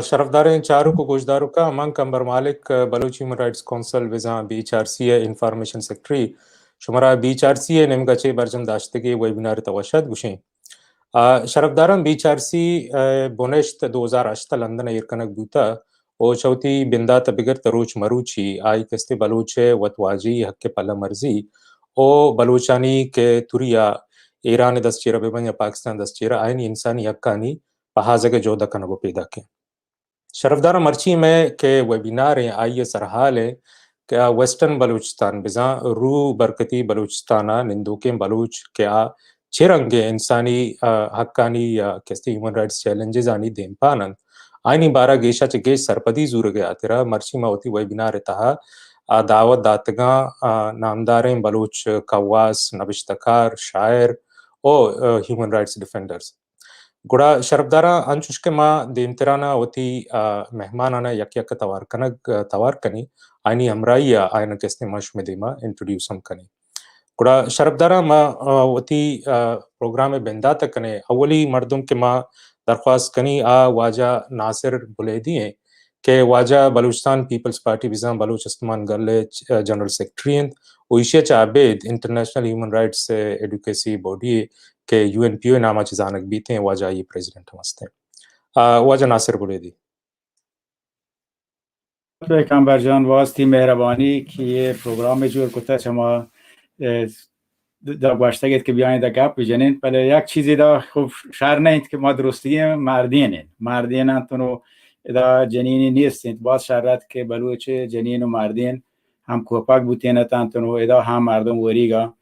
शरफदार चारू को गोशदारू का अमंग कंबर मालिक बलूच ह्यूमन राइट्स काउंसिल विजा BHRC इंफॉर्मेशन सेक्रेटरी शुमरा BHRC निमगचे बरजम दाश्तगी वेबिनार तवशद गुशें शरफदारम BHRC बुनेश्त 2008 लंदन इरकनक बूता ओ चौथी बिंदा तबिगर तरोच मरूची आई कस्ते बलूचे वतवाजी हक पल्ला मर्जी ओ बलूचानी के तुरिया ईरान दस्चीरा बेबन या पाकिस्तान दस्चीरा आइन इंसानी हक्कानी पहाजगे जोदा कनगो पैदा के शरफदारा मर्ची में के वेबिनार आइए सरहाल है क्या वेस्टर्न बलूचिस्तान बिजा रू बरकती बलूचिस्ताना निंदुके बलूच क्या चिरंगे इंसानी हक्कानी या कैसे ह्यूमन राइट्स चैलेंजेस आनी देंपानन आइनी बारा गेशा चे गेश सरपदी जूर गया तेरा मर्ची में होती वेबिनार तहा दावत दातगा नामदारें बलूच कवास नबिश्तकार शायर और ह्यूमन राइट्स डिफेंडर्स गुड़ा शरफदारा अंचुश के माँ देमतराना होती मेहमानाना यक यक तवार कनी आइनी हमराइया आयन केस्ते मश में देमा इंट्रोड्यूस हम कनी गुड़ा शरफदारा माँ होती प्रोग्राम में बेंदा तक कने अवली मर्दुम के माँ दरख्वास्त कनी वाजा नासिर बुलेदी हैं के वाजा बलूचिस्तान पीपल्स पार्टी विज़ा बलूचिस्तान गले जनरल सेक्रेटरी उइशे चाबेद international human rights advocacy body के UNPO नामा चीज़ानक बीते हैं वाजा ये प्रेसिडेंट हमारे वाजा नासिर बुलेदी पैगंबर जान वास्ती मेहरबानी कि ये प्रोग्राम में जो कुत्ता चमा दबाश्तगेत के बियान दा गैप जनेन पहले एक चीज़ इदा खूब शार नहीं कि मदरुस्ती है मारदीन तो इदा जनीनी नीस्त बहुत शारात के बलूचे जनीन मारदीन हम कोपाक बुतेन तो इदा हम मारदम वरीगा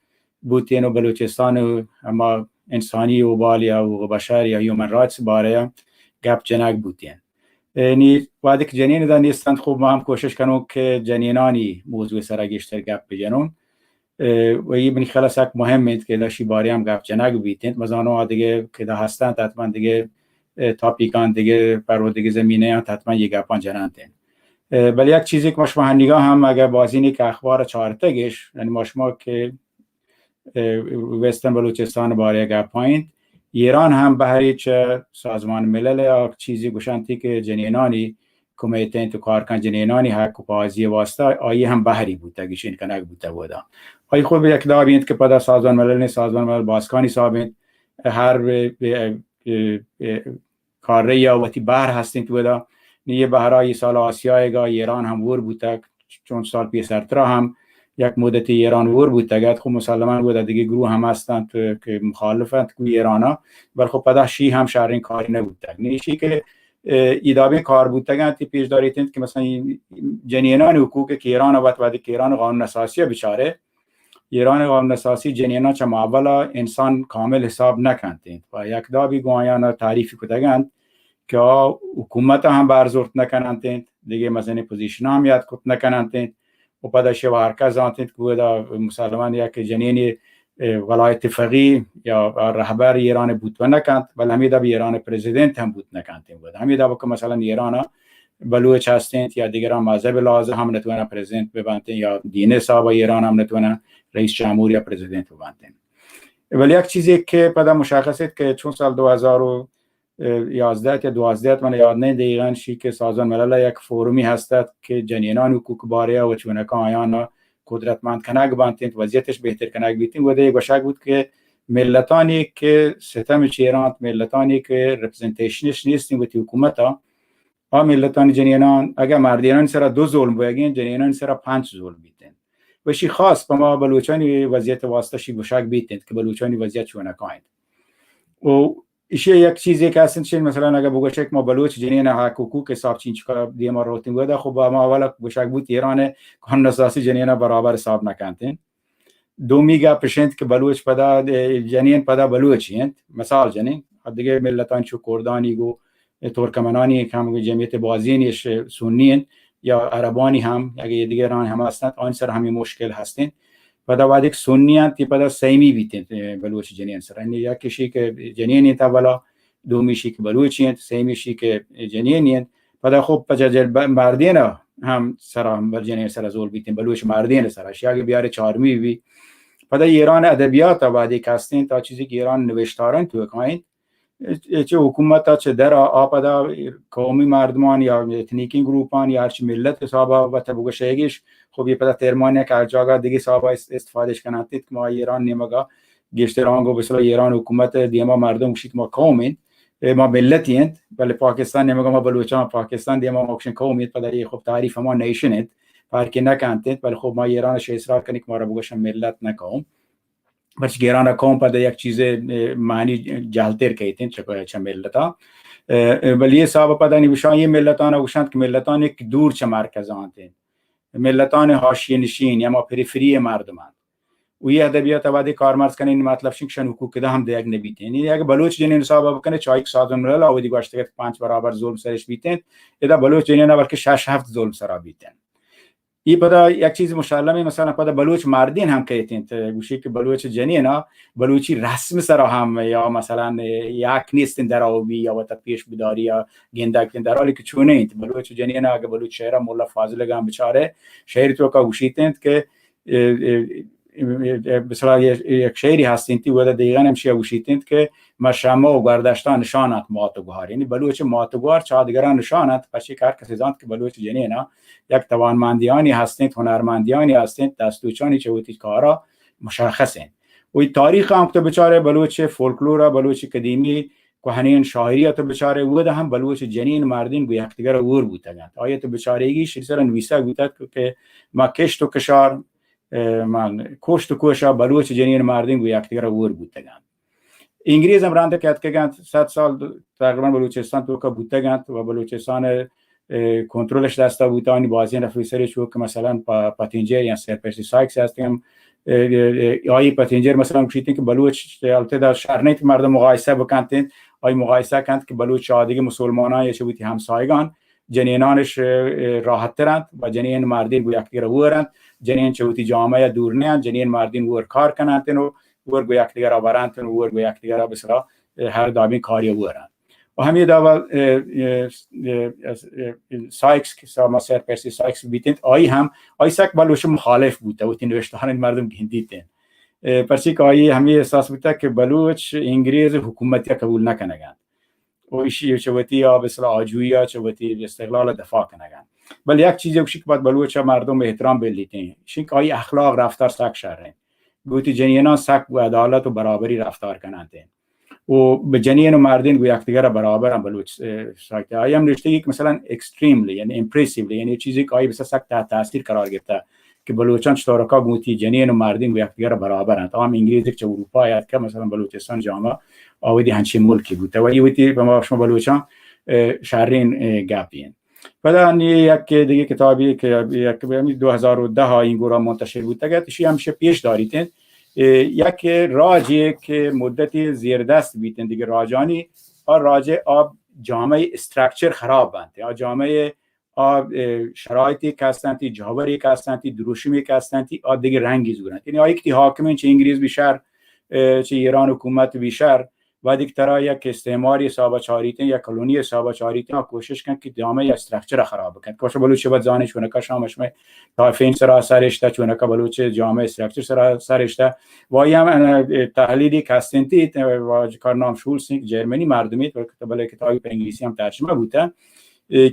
बुतेन बलूचिस्तान हम इंसानी उबाल या बशर या ह्यूमन राइट्स बारे गैप जनाक बुतेन यानी वादिक जनीन दा नीस्तन खूब हम कोशिश करूँ कि जनीनानी मौजूद सारा गिश्तर गैप बजनून वही من خلصك مهم که لاشی باری هم گفت جنگ بیتند مزانو دیگه که ده هستند حتما دیگه تاپیکان دیگه پرو دیگه زمینه حتما یک گپان جنندن ولی یک چیزی که مشما نگاه هم اگر بازینی که اخبار چهارتگش یعنی مشما که وسترن بلوچستان باری گپاین ایران هم به هیچ سازمان ملل یا چیزی گوشانتی که جنینانی کمیته تو کارکن جنینانی حق و بازی واسطه آیه هم بحری بوده گیشین کنک بوده بوده آیه خوب یک دابیند که پدا سازمان ملل بازکانی صابند هر کاری یا وقتی بحر هستند بوده نیه بحرای سال آسیای گا ایران هم ور بوده چون سال پیسرترا هم یک مدت ایران ور بوده گد خب مسلمان بوده دیگه گروه هم هستند که مخالفند که ایرانا ولی خب پدا شی هم شهرین کاری نبوده نیشی که ایدابی کار بودتگان تی پیش داریتند که مثلا جنینان حقوق که ایران وقت بعد که ایران قانون اساسی بیچاره ایران قانون اساسی جنینان چما اولا انسان کامل حساب نکنند و یک دابی گویان تعریفی کردند که حکومت هم برزورت نکنند دیگه مثلا پوزیشن هم یاد کت نکنند و بعدش وارکا زانتند که مسلمان یک جنینی ولایت فقیه یا رهبر ایران بود و نکند ولی همیدا به ایران پرزیدنت هم بود نکند بود همیدا که مثلا ایران بلوچ هستند یا دیگران مذهب لازم هم نتونن پرزیدنت ببندن یا دین صاحب ایران هم نتونن رئیس جمهور یا پرزیدنت ببندن ولی یک چیزی که پدا مشخصه که چون سال 2011 یا 12 من یاد نه دقیقاً شی که سازمان ملل یک فورومی هستند که جنینان حقوق باره و چونکه آیان قدرتمند کنگ بانتند وضعیتش بهتر کنگ بیتیم و دیگه گوشک بود که ملتانی که ستم چیران ملتانی که رپرزنتیشنش نیستیم و تی حکومت ها ملتانی جنینان اگر مردینان سر 2 ظلم بگین جنینان سر 5 ظلم بیتند و شی خاص با ما بلوچانی وضعیت واسطه شی گوشک بیتند که بلوچانی وضعیت چونه کایند و ایشه یک چیزی که اصلا چین مثلا اگر بگوشک ما بلوچ جنین حقوق حساب چین چکار دیما روتین بوده خب ما اولا گوشک بود ایران قانون اساسی جنین برابر حساب نکنتین دو میگا پرسنت که بلوچ پدا جنین پدا بلوچین مثال جنین دیگه ملتان چو کردانی گو ترکمنانی که هم جمعیت بازینش سنین یا عربانی هم اگه دیگران هم هستند آن سر همین مشکل هستین پدا بعد یک سنیان تی پدا سیمی بیتند بلوچ جنین سر یعنی یکیشی که جنینی تا بالا دومیشی که بلوچین سیمیشی که جنینین پدا خوب پجاجل مردین هم سر هم بر جنین سر زول بیتند بلوچ مردین سر اشیاء بیاره چهارمی بی پدا ایران ادبیات آبادی کستین تا چیزی که ایران نوشتارن تو کاین چه حکومت چه در آپدا قومی مردمان یا اتنیکی گروپان یا هرچی ملت حسابا و تبوگشیگیش خب یه پدا ترمانه که جاگا دیگه حسابا استفادهش کناتید که ما ایران نمگا گشترانگو بسلا ایران حکومت دیما مردم وشید ما قومین ما ملتیند ولی پاکستان نمگا ما بلوچان پاکستان دیما ما کشن قومیت پدا یه خب تعریف ما نیشنید فرقی نکنتید ولی خب ما ایرانش اصرار کنیم که ما را بگوشن ملت نکوم برش گیران قوم پدا یک چیز معنی جهلتر کهیتین چه ملتا ولی یه صاحب پدا نیوشان یه ملتان اوشند که ملتان یک دور چه مرکزان تین ملتان حاشیه نشین یا ما پریفری مردمان و یه ادبیات آبادی کارمرز کنین مطلب شنکشن حقوق ده هم دیگ نبیتین یعنی اگه بلوچ جنین حساب بکنه چایک سازن ملل آودی گوشته 5 برابر ظلم سرش بیتین ادا بلوچ جنین نه بلکه 6 7 ظلم سر بیتین این پدا یک چیز مشالمه مثلا پدا بلوچ مردین هم کهتین گوشی که بلوچ جنینا بلوچی رسم سر هم یا مثلا یک نیستن در آبی یا وقت پیش بداری یا گندک در حالی که چونه اینت بلوچ جنینا اگه بلوچ شهر مولا فاضل گام بیچاره شهر تو کا گوشیتند که مثلا یک شهری هستین تی ودا دقیقاً همشی گوشیتند که مشما و گردشتان نشانات ماتوگوار یعنی بلوچ ماتوگوار چادگران نشانات پشی کار کسی زاند که بلوچ جنینا یک توانمندیانی هستند هنرمندیانی هستند دستوچانی چوتی کارا مشخصن و تاریخ هم تو بیچاره بلوچ فولکلور بلوچ قدیمی کهنین شاعری تو بیچاره ودا هم بلوچ جنین مردین گو یکدیگر ور بودند آیه تو بیچارگی شریسر نویسا گوتاد که ما کشت و کشار من کشت و کوشا بلوچ جنین مردین گو یکدیگر ور بودند انگلیس هم رانده که گند 100 سال تقریبا بلوچستان تو کا بودند و بلوچستان کنترلش دستا بودانی بازی نفیسری شو که مثلا پاتینجر یا سرپرسی سایکس هستیم آی پاتینجر مثلا گوشیدین که بلوچ البته در شهر نیت مردم مقایسه بکنتین آی مقایسه کند که بلوچ عادی مسلمانان یا چه بودی همسایگان جنینانش راحت ترند و جنین مردین گو یکدیگر ورند جنین چه بودی جامعه دور نه جنین مردین ور کار کنند و ور گو یکدیگر آورند و ور گو یکدیگر بسرا هر دامی کاری ورند و همین داوا سایکس که ساما سرپرسی سایکس بیتند آی هم آی سک بلوچ مخالف بوده و تین نوشتهان مردم گندیدن پرچی که آی همین احساس بوده که بلوچ انگلیس حکومتی قبول نکنند و ایشی چوتی یا بسلا آجویی یا چوتی استقلال دفاع کنند ولی یک چیزی وشی که باید بلوچ مردم احترام بلیتن شین که آی اخلاق رفتار سک شهره گوتی جنینا سک و عدالت و برابری رفتار کنند و به جنین و مردین گو یکدیگر برابر هم بلوچ ساکته آیم رشته یک مثلا اکستریملی یعنی امپرسیولی یعنی چیزی که آیه بسا سک تحت تاثیر قرار گرفته که بلوچان چطورکا گوتی جنین و مردین گو یکدیگر برابرند هم انگلیسی که اروپا یاد که مثلا بلوچستان جامعه آودی هنچین ملکی بوده و ایوتی به ما شما بلوچان شهرین گپین بعد یک دیگه کتابی که 2010 این گورا منتشر بوده گتشی همیشه پیش داریدن یک راجی که مدتی زیر دست بیتن دیگه راجانی اور راجع آب جامعه استرکچر خراب بنده یا جامعه آب شرایطی که هستند جاوری که هستند دروشمی که هستند آب دیگه رنگی زورند یعنی آیه که حاکمین چه انگلیس بیشتر چه ایران حکومت بیشتر و دیگه ترا یک استعماری صاحب چاریتن یا کلونی صاحب چاریتن کوشش کن که جامعه استرکچر خراب کنه کوشش بلوچ بعد زانش کنه که شامش می طایفین سرا سرش تا چونه که بلوچ جامعه استرکچر سرا سرش تا و یا تحلیلی کاستنتی و کارنام شولسینگ جرمنی مردمی تو کتاب کتابی به انگلیسی هم ترجمه بوده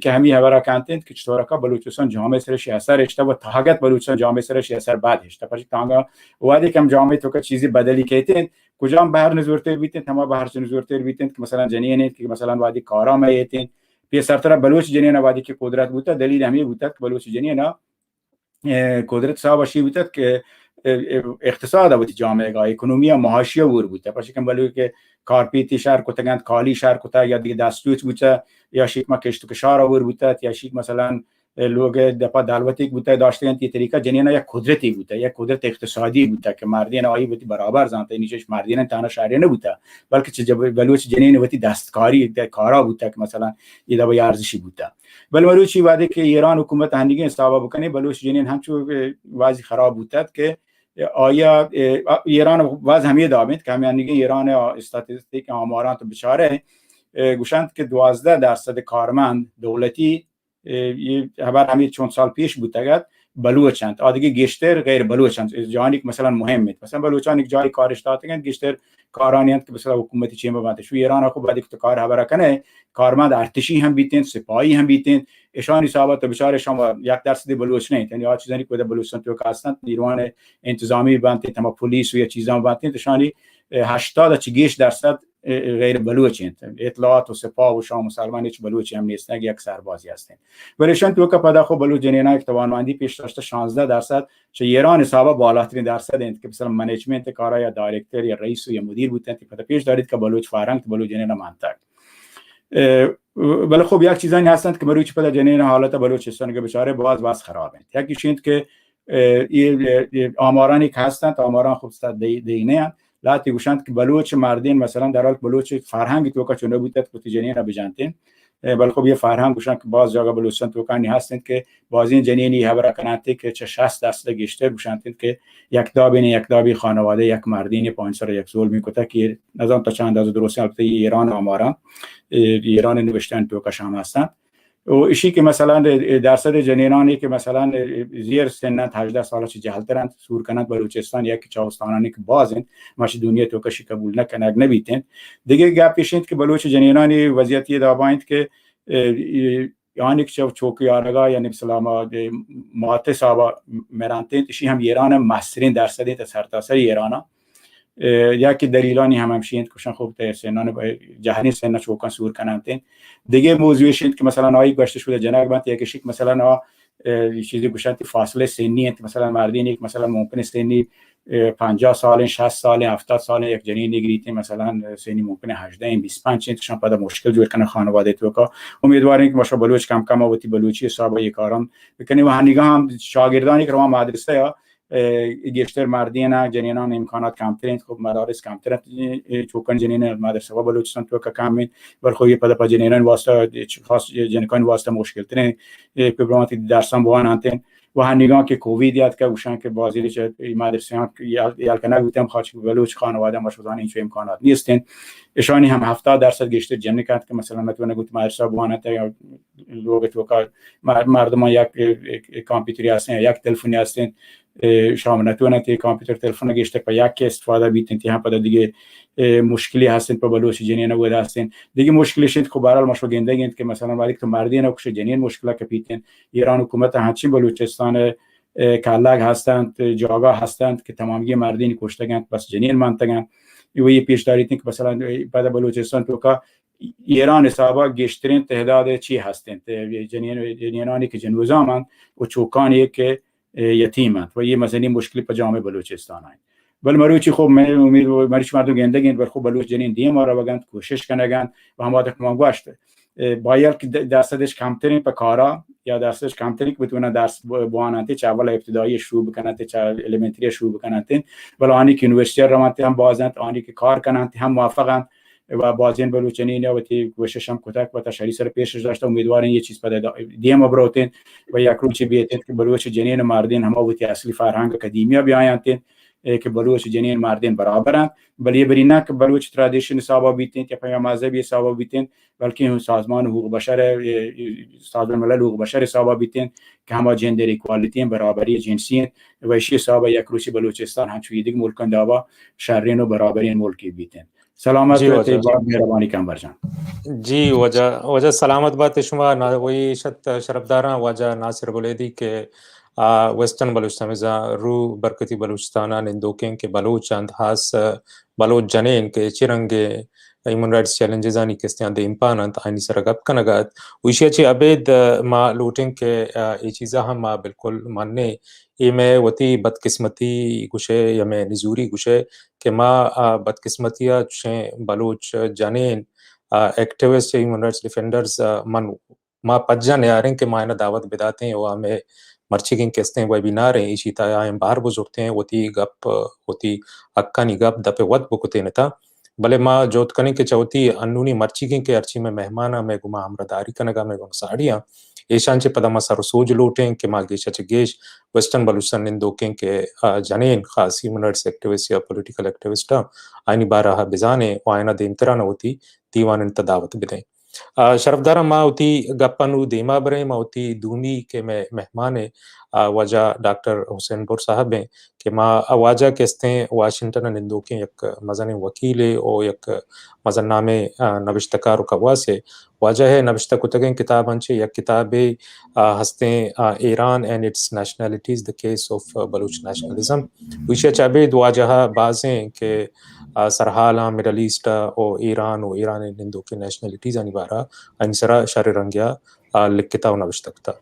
که همین هورا کانتنت که چطور که بلوچستان جامعه سرش اثر اشته و تاگت بلوچستان جامعه سرش اثر بعد اشته پس تانگا وادی کم جامعه تو که چیزی بدلی کهتن کجا بهر نزورتر بیتن تمام بهر نزورتر بیتن که مثلا جنین که مثلا وادی کارا میتن پی سرتر بلوچ جنین وادی که قدرت بوده دلیل همین بوده که بلوچ جنین قدرت صاحب شی بوده که اقتصاد و جامعه گاه اکونومی معاشی ور بوده پس کم بلوچ که کارپیتی شهر کوتگند کالی شهر کوتا یا دیگه دستوچ بوده یا شیک ما کشت کشار ور بوده یا شیک مثلا لوگ دپا دالوتی بوده داشتن تی طریقه جنینا یک قدرتی بوده یک قدرت اقتصادی بوده که مردین آیی بودی برابر زانته نیچش مردین تنها شهری نبوده بلکه چه بلوچ جنین وتی دستکاری کارا بوده که مثلا ایدا با ارزشی بوده بلوچی وعده که ایران حکومت هندگی حساب بکنه بلوچ جنین همچو وضع خراب بوده که آیا ایران واز همیه دامید که همیه ایران استاتستیک آماران تو بچاره گوشند که 12% کارمند دولتی خبر همین چند سال پیش بوده بلوچند آدیگه گشتر غیر بلوچند جانی که مثلا مهمه مثلا بلوچان یک جای کارش دادن گشتر کارانیند که مثلا حکومتی چیم بابت شو ایران خب بعد که کار خبر کنه کارمند ارتشی هم بیتین سپاهی هم بیتین اشان حسابات بیچاره شما 1% بلوچ نه یعنی چیزانی که بلوچستان تو هستند نیروان انتظامی بنتین تمام پلیس و یا چیزا بنتین تشانی 80% غیر بلوچند اطلاعات و سپاه و شاه مسلمان هیچ بلوچی هم نیستن یک سربازی هستند ولیشان تو که پدا خب بلوچ جنینا یک توانمندی پیش داشته 16% چه ایران حساب بالاترین درصد اند که مثلا منیجمنت کارا یا دایرکتور یا رئیس یا مدیر بودن که پدا پیش دارید که بلوچ فرهنگ بلوچ جنینا منطق ولی خب یک چیزایی هستند که بلوچ پدا جنینا حالت بلوچستان که بیچاره باز خرابند یکیش این که آمارانی که هستند آماران خوب است دینه لاتی گوشند که بلوچ مردین مثلا در حال بلوچ فرهنگ تو که چونه بودت که جنین بجانتین ولی خب یه فرهنگ گوشند که باز جاگا بلوچستان تو کانی هستند که باز این جنینی خبر کننده که چه 60% گشتر گوشند که یک دابی خانواده یک مردین 500 یک ظلم میکته که نظام تا چند از درستی البته ایران آمارا ایران نوشتن تو که شام هستند و اشی که مثلا درصد جنینانی که مثلا زیر سن 18 ساله چه جهلترند سور کنند بلوچستان یک چاوستانانی که بازند ماش دنیا تو کشی قبول نکنه نبیتن دیگه گپ پیشند که بلوچ جنینانی وضعیتی دابایند که یعنی که چوکی آرگا یعنی مثلا ماته صاحب مرانتین اشی هم ایران مسترین درصدی تا سرتاسر ایران یا که دلیلانی هم همشیند کشن خوب تا سنان جهانی سن چوکان سور کنندین دیگه موضوعشیند که مثلا آیی گشته شده جنگ بنت یکیش مثلا چیزی گوشن فاصله سنی انت مثلا مردین یک مثلا ممکنه سنی 50 سال 60 سال 70 سال یک جنین نگریتی مثلا سنی ممکنه 18 25 انتشان پدا مشکل جور کنه خانواده تو که امیدواریم که باشه بلوچ کم کم اوتی بلوچی حساب کاران بکنیم و هنیگاه هم شاگردانی که رو مدرسه یا گشتر مردینا جنینان امکانات کمترین خب مدارس کمتر چوکان جنین مدرسه و بلوچستان تو که کمین بر خوی پدا جنینان واسطه خاص جنکان واسطه مشکل ترین پروگرامات درسان بوان انتن و هنگام که کووید یاد که وشان که بازی چه مدرسه ها یال کنه بودم خاطر بلوچ خانواده مشودان این چه امکانات نیستن اشانی هم 70% گشتر جنین کرد که مثلا نتونه گفت مدرسه بوان تا یا لوگ تو که مردم یک کامپیوتری هستن یک تلفنی هستن شما نتونه تی کامپیوتر تلفن گشته په یک استفاده بیتن تی هم په دیگه مشکلی هستن په بلوچ جنین و هستن دیگه مشکلش خب برال مشو گندگند که مثلا ولی تو مردین او که جنین مشکل که پیتن ایران حکومت هرچی بلوچستان کلاگ هستند جاگا هستند که تمامی مردین کشتگند بس جنین منطقن و یه پیش دارید که مثلا بعد بلوچستان تو که ایران حسابا گشترین تعداد چی هستند جنینانی که جنوزامن و چوکانی که یتیمند و یه مثلا مشکلی په جامعه بلوچستان هست ولی مروچی خوب من امید مریش مردم گندگین بر خوب بلوچ جنین دیم را بگند کوشش کنگند و هم وقت ما گوشته باید که درصدش کمترین په کارا یا درصدش کمترین که بتونن درس بواننده چه اول ابتدایی شروع بکنند چه الیمنتری شروع بکنند ولی آنی که یونیورسیته روانتی هم بازند آنی که کار کنند هم موافقند و بازین بلوچنین یا تی کوشش هم کتک و تشریح سر پیشش داشته امیدواریم یه چیز پیدا دیم بروتین و یک روچ بیتین که بلوچ جنین مردین هم اوتی اصلی فرهنگ اکادمیا بیاینتین که بلوچ جنین مردین برابرن ولی برینه که بلوچ ترادیشن حساب بیتین که پیام مذهبی حساب بیتین بلکه سازمان حقوق بشر سازمان ملل حقوق بشر حساب بیتین که هم جندر ایکوالیتی برابری جنسی و شی حساب یک روچ بلوچستان هم چوی دیگه ملکان داوا شرین و برابری ملکی بیتین سلامت مهربانی کامبر جان جی وجه سلامت بات شما وی شت شرفداران وجه ناصر بولیدی که ویسٹرن بلوچستان رو برکتی بلوچستان نندوکیں کے بلوچ اندھاس بلوچ جنین کے چرنگے ہیومن رائٹس چیلنجز آنی کستیان دے امپانت آنی سرگب کنگات ویشی اچھی عبید ما لوٹیں کہ یہ چیزا ہم بالکل ماننے یہ میں وطی بدقسمتی گوشے یا میں نزوری گوشے کہ ما بدقسمتیہ چشیں بلوچ جنین ایکٹیوسٹ ہیومن رائٹس ڈیفینڈرز من ما پجن یاریں کہ ما انہ دعوت بداتے ہیں وہ ہمیں مرچگیں کہتے ہیں ویبینار ہیں اسی طرح باہر بزرگتے ہیں وتی گپ وتی اکانی گپ دپے ود بکتے نتا بلے ما جوت کنے کے چوتی انونی مرچگیں کے ارچی میں مہمانا میں گما امرداری کنگا میں گم ساڑیاں ایشان چے پدا ما سر سوج لوٹیں کہ ما گیشا چگیش ویسٹرن بلوچستان نندوکیں کہ جنین خاص ہیومن رائٹس ایکٹیوسٹ یا پولیٹیکل ایکٹیوسٹ آئینی بارہ بزانے و آئینہ دے امترانہ ہوتی دیوان انت دعوت بدیں शरफदार माउती गप्पनु देमा बरे माउती दूमी के मेहमान वजह डॉक्टर हुसैन पुर साहब हैं कि माँ आवाजा किस्ते वाशिंगटन निंदो के एक मजन वकील और एक मजन नामे नविश्तकार कवा से वजह है नविश्ता कुतगें किताब अंचे एक किताबे हस्ते Iran and its nationalities the case of Baloch nationalism विषय चाबे वाजह बाजें के सरहाला मिडल ईस्ट और ईरान निंदो के नेशनलिटीज अनिबारा अंसरा शर रंगिया लिखता नविश्तकता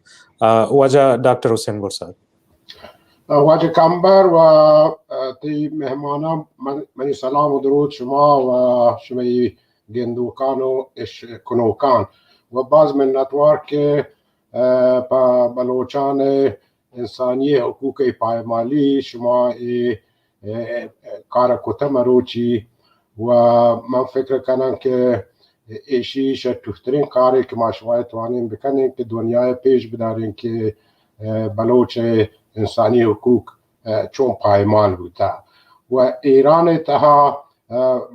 वजह डॉक्टर हुसैन पुर साहब واجه کمبر و تی مهمانان من سلام و درود شما و شمایی گندوکان و کنوکان و باز منتوار که با بلوچان انسانی حقوق پایمالی شما کار کتم روچی و من فکر کنم که ایشی شتوفترین کاری که ما شما توانیم بکنیم که دنیای پیش بداریم که بلوچ انسانی حقوق چون پایمال بوده و ایران تها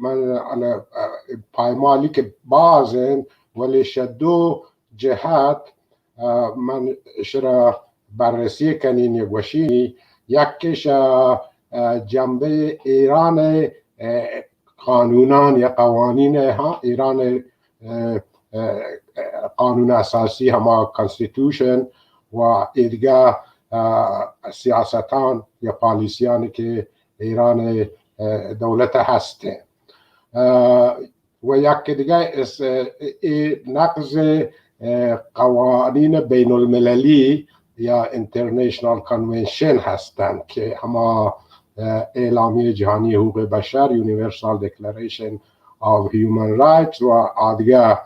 من پایمالی که بازن ولی شدو جهت من شرا بررسی کنین یکوشی یکیش جنبه ایران قانونان یا قوانین ها ایران قانون اساسی هما کانستیتوشن و دیگه سیاستان یا پالیسیانی که ایران دولت هسته و یک دیگه نقض قوانین بین المللی یا اینترنشنال کانونشن هستند که هما اعلامیه جهانی حقوق بشر یونیورسال دیکلریشن آف هیومن رایتس و دیگه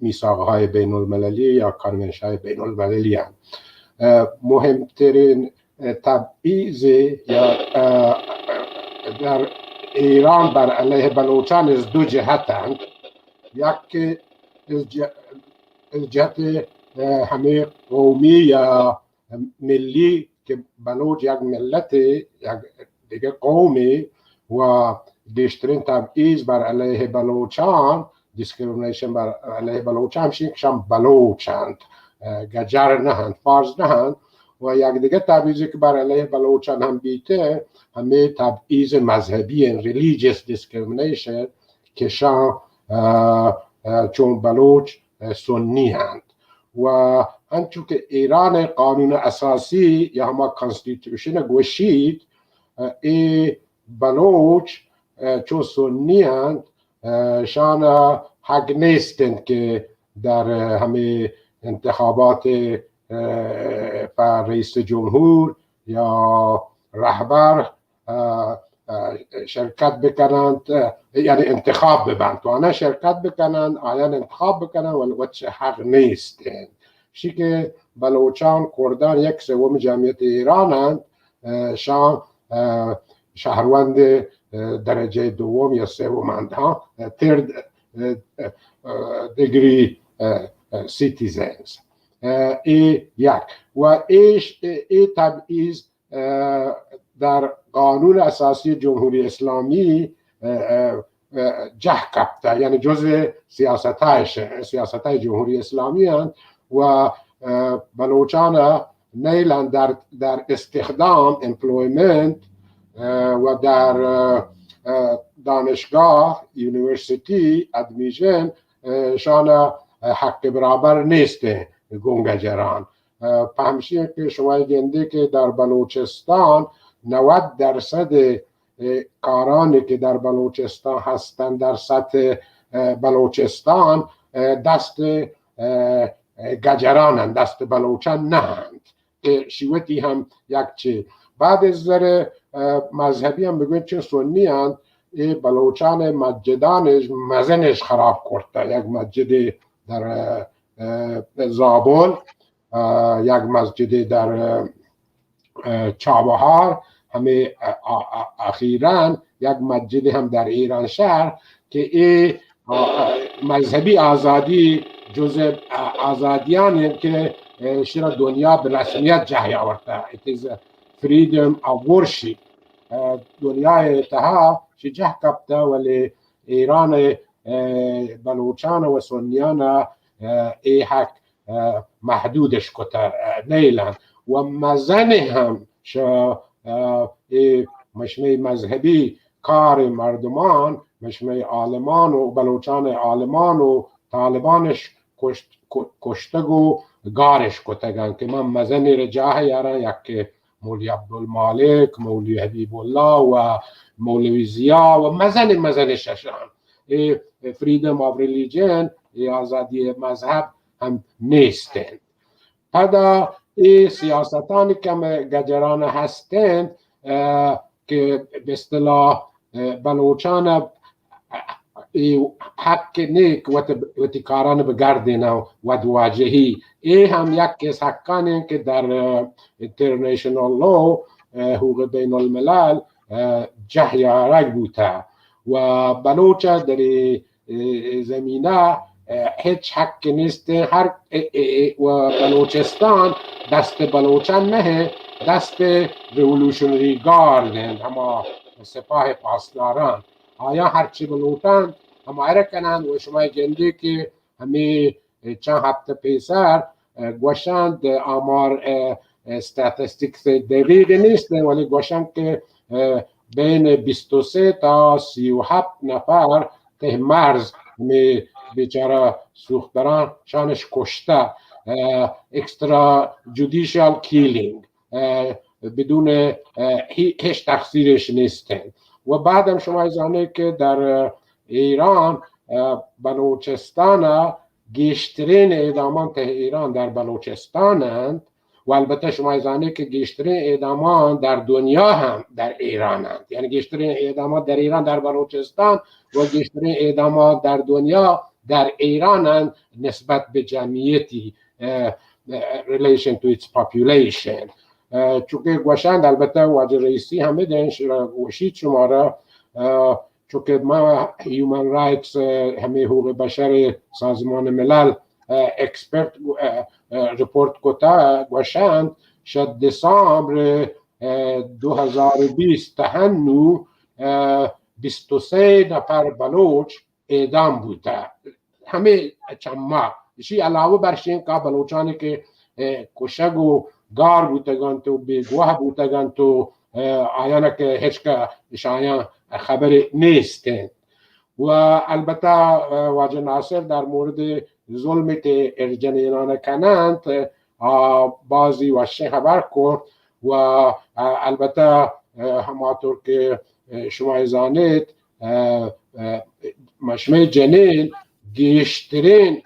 میثاقهای بین المللی یا کانونشن های بین المللی هم. مهمترین تبعیض یا در ایران بر علیه بلوچان از دو جهتند. یک از جهت همه قومی یا ملی که بلوچ یک ملت یک دیگه قومی و بیشترین تبعیض بر علیه بلوچان دیسکریمینیشن بر علیه بلوچان شم بلوچند گجر نهند فارز نهند و یک دیگه تبعیضی که بر علیه بلوچان هم بیته همه تبعیض مذهبی religious discrimination که شان چون بلوچ سنی هند و همچون که ایران قانون اساسی یا همه کانستیتوشن گوشید ای بلوچ چون سنی هند شان حق نیستند که در همه انتخابات پر رئیس جمهور یا رهبر شرکت بکنند یعنی انتخاب ببند تو آنها شرکت بکنند آیان انتخاب بکنند ولی چه حق نیستند شی که بلوچان کردان یک سوم جمعیت ایرانند شان شهروند درجه دوم یا سومند ها third degree citizens یک و ای تبعیض در قانون اساسی جمهوری اسلامی جه کپته یعنی جزء سیاستهای جمهوری اسلامی هستند و بلوچان نیلند در استخدام employment و در دانشگاه یونیورسیتی ادمیشن شان حق برابر نیسته گونگجران فهمشین که شما گنده که در بلوچستان 90% کارانی که در بلوچستان هستند در سطح بلوچستان دست گجرانند دست بلوچان نهند که شیوتی هم یک چی بعد از ذره مذهبی هم بگوید چه سنی هند بلوچان مسجدانش مزنش خراب کرده یک مسجد در زابل یک مسجد در چابهار همه اخیراً یک مسجد هم در ایران شهر که این مذهبی آزادی جزء آزادیان که شرا دنیا به رسمیت جای آورده it is freedom of worship دنیای اتحاد شجه کبته ولی ایران بلوچان و سنیان ای حق محدودش کتر نیلن و مزن هم مشمه مذهبی کار مردمان مشمه عالمان و بلوچان عالمان و طالبانش کشتگ و گارش کتگن که من مزن رجاه یارن یک مولی عبدالمالک، مولی حبیب الله و مولوی زیا و مزن ششان فریدم آف ریلیجن آزادی مذهب هم نیستند. پدا این سیاستانی که گجران هستند که به اصطلاح بلوچان حق نیک و تکاران بگردین و دواجهی ای هم یک کس حقانی که در انترنیشنال لو حقوق بین الملل جهیارک بوده و بلوچ در زمینه هیچ حق نیست. هر و بلوچستان دست بلوچان نه، دست ریولوشنری گاردند، اما سپاه پاسداران. آیا هرچی بلوچان هم ایره کنند و شما گنده که همه چند هفته پیسر گوشند آمار استاتستیکس دقیق نیست ولی گوشند که بین 23 تا 37 نفر که مرز بیچاره سوختران شانش کشته، اکسترا جودیشال کیلینگ، بدون هیچ تقصیرش نیستن. و بعدم شما زانه که در ایران بلوچستان گیشترین اعدامات ایران در بلوچستانند و البته شما زانه که گیشترین اعدامات در دنیا هم در ایرانند، یعنی گیشترین اعدامات در ایران در بلوچستان و گیشترین اعدامات در دنیا در ایرانند نسبت به جمعیتی relation to its population. چونکه گوشند البته واجه رئیسی همه دنش گوشید شما را، چونکه ما هیومن رایتس همه حقوق بشر سازمان ملل اکسپرت رپورت کتا گوشند شد دسامبر 2020 هنو 23 نفر بلوچ اعدام بوده همه چند ماه. اسی علاوه برشین که بلوچانی که کشگ و گار بودگان تو بیگواه بودگان تو آیانا که هیچ که آیان خبر نیستند. و البته واجه ناصر در مورد ظلمی که ارجنینان کنند بازی وشه خبر کرد و البته همانطور که شما زانید مشمه جنین گیشترین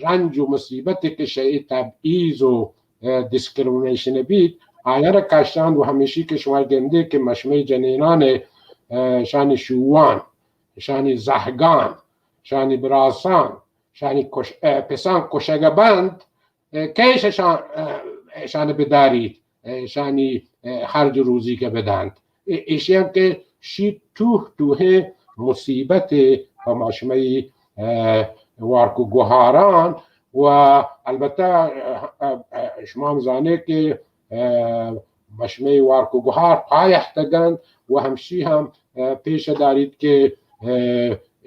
رنج و مصیبتی که شاید تبعیض و دیسکریمینیشن بید آیا را کشتند و همیشه که شما گنده که مشمه جنینان شان شوان، شان زهگان، شان براسان، شان پسان کشگبند کیش شان بدارید، شان خرج روزی که بدند. ایشی هم که شی توه مصیبت و مشمه وارکو گوهاران و البته شما هم زانه که مشمه وارکو گوهار پایحتگند و همشی هم پیش دارید که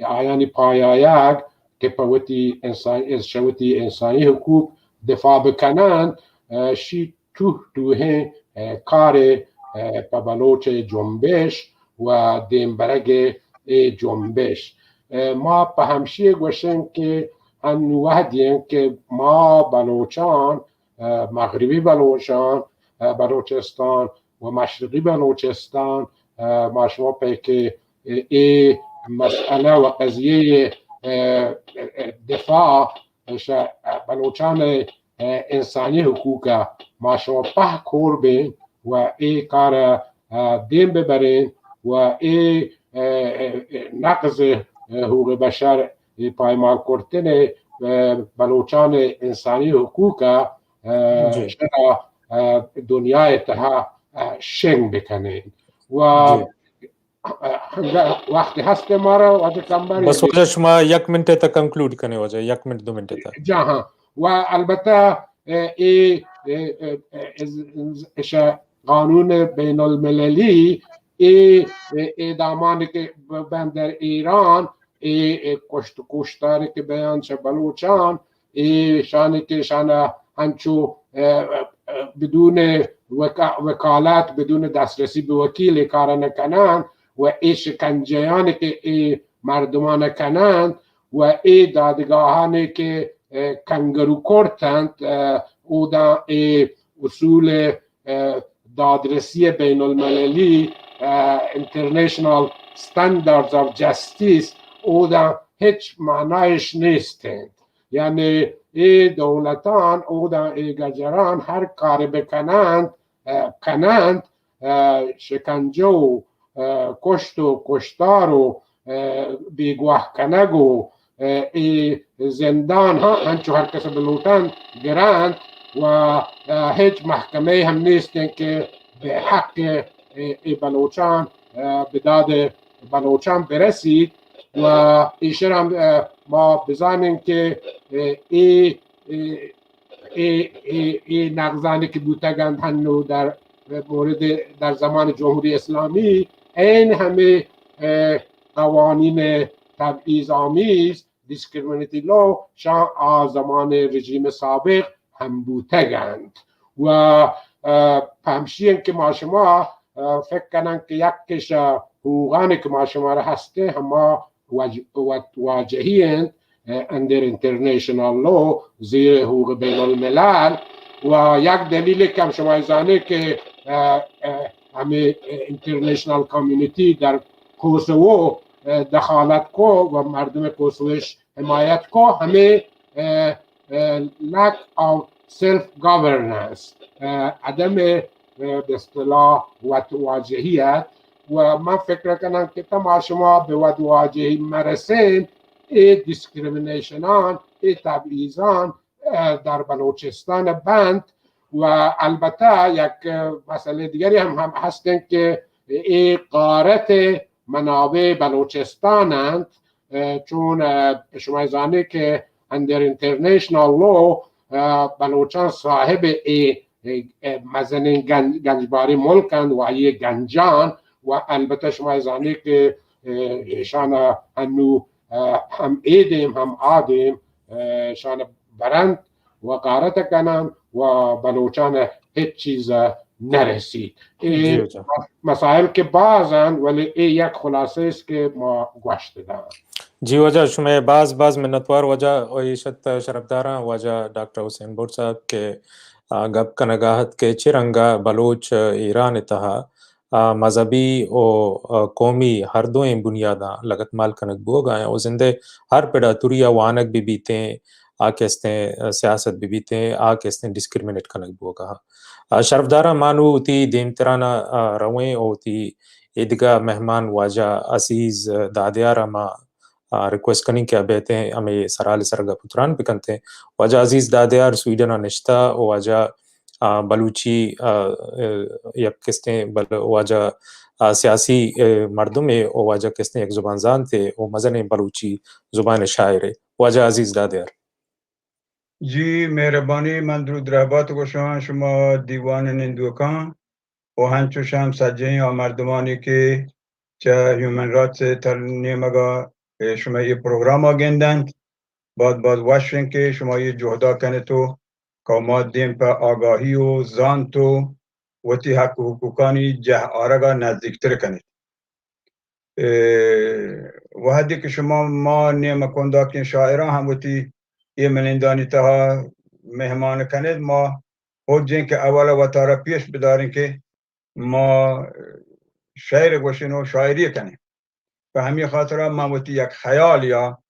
آیانی پایایگ که پوتی انسانی حقوق دفاع بکنند شی توه کار بلوچ جنبش و دیمبرگ جنبش. ما به همشی گوشیم که انوهدیم که ما بلوچان، مغربی بلوچان، بلوچستان و مشرقی بلوچستان ما شما که این مسئله و قضیه دفاع بلوچان انسانی حقوق ما شما په کور بین و این کار دیم ببرین و این نقض حقوق بشر پایمال کردن بلوچان انسانی حقوق شما دنیای تها شنگ بکنین و وقتی هست ما را وقتی کمبر بس وجه شما 1 منٹ تا کنکلود کنه وجه 1 منٹ 2 منٹ تا جا و البته قانون بین المللی اعدامان که در ایران کشت کشتاری که بیان چه بلوچان شانی که شان همچو بدون وکالت بدون دسترسی به وکیل کار نکنند و شکنجهانی که مردمان کنند و دادگاهانی که کنگرو کردند او دا اصول دادرسی بین المللی International Standards of Justice او دا هیچ معنایش نیستند. یعنی دولتان او دا گجران هر کار بکنند شکنجه و کشت و کشتار و بیگواه کنگ و زندان ها هنچو هر کس بلوتن گرند و هیچ محکمه هم نیستن که به حق بلوچان به داد بلوچان برسید و ایشون هم ما بزنیم که این نقضانی که بودتگند هنو در مورد در زمان جمهوری اسلامی این همه قوانین تبعیض آمیز دیسکریمینیتی لو شان آزمان رژیم سابق هم بودتگند و همچنین که ما شما فکر کنن که یکیش حقوقانی که ما شما را هسته همه واجهی هستند under international law زیر حقوق بین الملل و یک دلیل که شما زانه که همه international community در کوسوو دخالت کو و مردم کوسووش حمایت کو همه lack of self governance عدم به اصطلاح واجهیت و من فکر کنم که تمام شما به واجهی مرسین دیسکریمینیشنان تبعیضان در بلوچستان بند و البته یک مسئله دیگری هم هستن که غارت منابع بلوچستانند چون شما زانه که under international law بلوچان صاحب مزنین گنجباری ملکند و یه گنجان و البته شما زانه که شان هنو هم ایدیم هم آدیم شان برند و غارت کنن و بلوچان هیچ چیز نرسید. مسائل که بازن ولی یک خلاصه است که ما گوشت دارم. جی وجہ شما بعض منتوار وجہ عیشت شرفداران وجہ ڈاکٹر حسین بور صاحب کے گپ کنگاہت کے چرنگا بلوچ ایران اتہا مذہبی و قومی ہر دوئیں بنیاداں لگت مال کنک بو گئے او زندے ہر پیڑا توریا وانک بھی بیتیں آکستیں سیاست بھی بیتیں آکستیں ڈسکرمنیٹ کنک بو گا شرفدارہ مانو تی دیمترانا رویں او تی ادگاہ مہمان واجہ عزیز دادیارہ ما ریکویسٹ کنیں کہ بیتے ہیں ہمیں سرال سرگا پتران پکنتے ہیں واجہ عزیز دادیار سویڈن نشتا واجہ بلوچی یک کستیں واجہ سیاسی مردم ہے واجہ کستیں ایک زبان زان تھے وہ مزن بلوچی زبان شاعر ہے واجہ عزیز دادیار جی مہربانی من درود رحبات گوشان شما دیوان نندوکان و هنچو شام سجین و مردمانی که چه هیومن رایتس ترنیمگا شما یہ پروگرام آگندند بعد واشن که شما یہ جهدا کنه تو کامات دیم پا آگاهی و زان تو و تی حق و حقوقانی جه آرگا نزدیکتر کنید و حدی که شما ما نیم کندا که شاعران هم و تی یہ منندانی تها مهمان کنید ما خود جن که اول و تارا پیش بداریم که ما شعر گوشن و شاعری کنیم و همین خاطر ما و تی یک خیال یا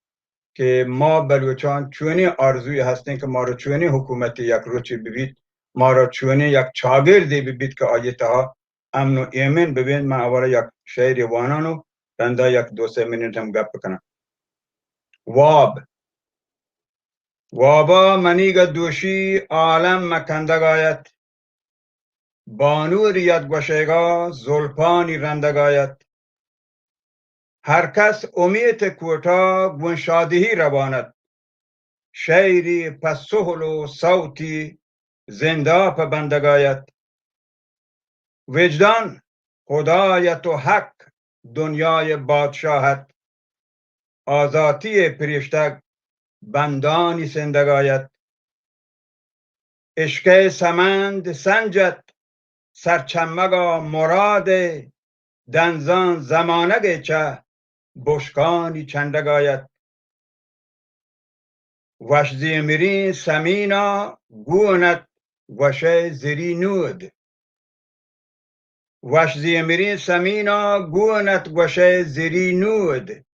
که ما بلوچان چونی آرزوی هستیم که ما رو چونی حکومت یک روچی ببید ما رو چونی یک چاگردی ببید که آیتها امن و ایمن ببین من اولا یک شعر وانانو رنده یک دو سه منیت هم گپ کنم وابا منیگ دوشی عالم مکندگایت بانور ید گوشیگا زلپانی رندگایت هر کس امید کوتا گونشادهی روانت شعری پس سهل و صوتی زنده پا بندگایت وجدان خدایت و حق دنیای بادشاهت آزاتی پریشتک بندانی زندگایت عشق سمند سنجت سرچمگا مراد دنزان زمانه چه بشکانی چندگایت وش زیمری سمینا گونت وشه زری نود وش زیمری سمینا گونت وشه زری نود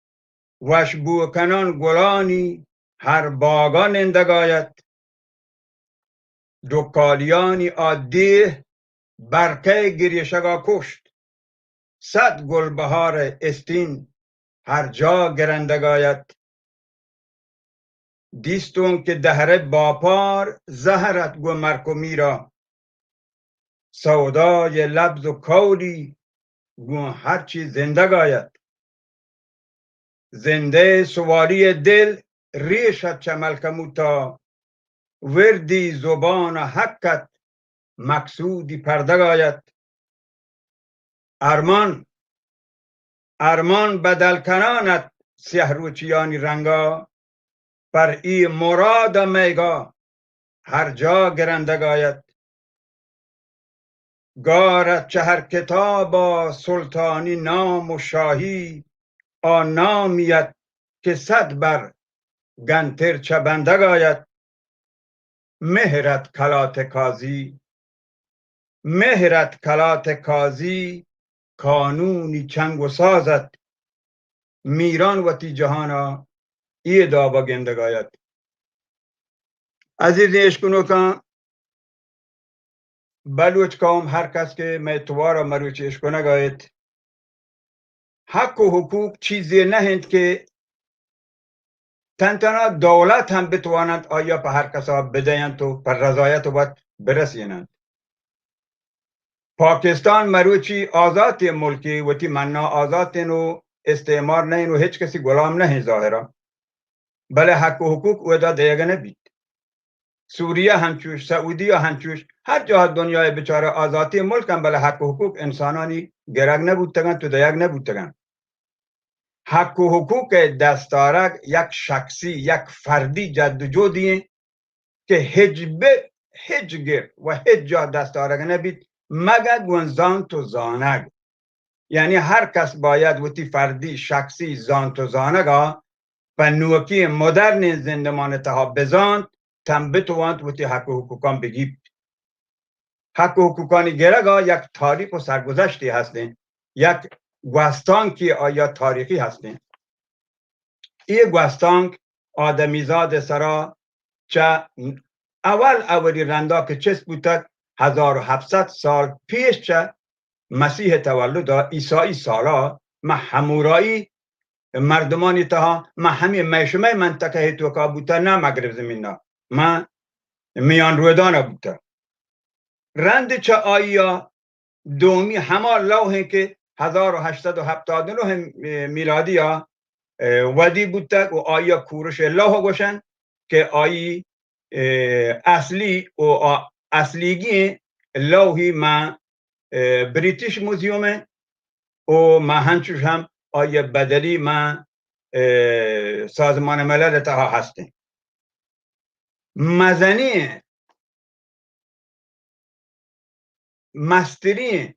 وش بوکنان گلانی هر باگان اندگایت دکالیانی عادی برکه گریشگا کشت صد گلبهار استین هر جا گرندگایت دیستون که دهره باپار زهرت گو مرکو میرا سودای لبز و کولی گو هرچی زندگایت زنده سوالی دل ریشت چمل کموتا وردی زبان حقت مقصودی پردگایت ارمان بدل کنانت سیهروچیانی رنگا پر ای مراد میگا هر جا گرندگایت گارت چهر کتابا سلطانی نام و شاهی آن نامیت که صد بر گنتر چبندگایت مهرت کلات کازی کانونی چنگ و سازت میران و تی جهانا ای دابا گندگایت عزیز اشکنو کن بلوچ قوم هر کس که میتوارا مروچ اشکنه گاید حق و حقوق چیزی نهند که تنها دولت هم بتواند آیا به هر کسا بدهند و پر رضایت و باید برسینند پاکستان مروچی آزاد ملکی و تی منا آزاد نو استعمار نه و هیچ کسی غلام نه ظاهرا بله حق و حقوق او دا دیگه نبید سوریه همچوش سعودی همچوش هر جا دنیای بچاره آزادی ملک هم بله حق و حقوق انسانانی گرگ نبودتگن تو دیگ نبودتگن حق و حقوق دستارک یک شخصی یک فردی جدوجودیه که هیچ گر و هیچ جا دستارک نبید مگه گونزان تو زانگ یعنی هر کس باید وتی فردی شخصی زان تو زانگا و نوکی مدرن زندمان تها بزاند تم بتواند وتی حق و حقوقان بگیب حق و حقوقانی گرگا یک تاریخ و سرگذشتی هستین یک گوستانک آیا تاریخی هستین این گوستانک آدمیزاد سرا چه اولی رندا که چست بودتک 1700 سال پیش چه مسیح تولد عیسی سالا ما همورایی مردمانی تها ما همین میشمه منطقه توکا بوده نه مغرب زمین نه ما میان رویدان بوده رند چه آیا دومی همه لوحه که 1879 میلادی ها ودی بوده و آیا کورش لوح گوشن که آیی اصلی و اصلیگی لوحی ما بریتیش موزیومه و ما هنچوش هم آیا بدلی ما سازمان ملل تها هستیم مزنی مستری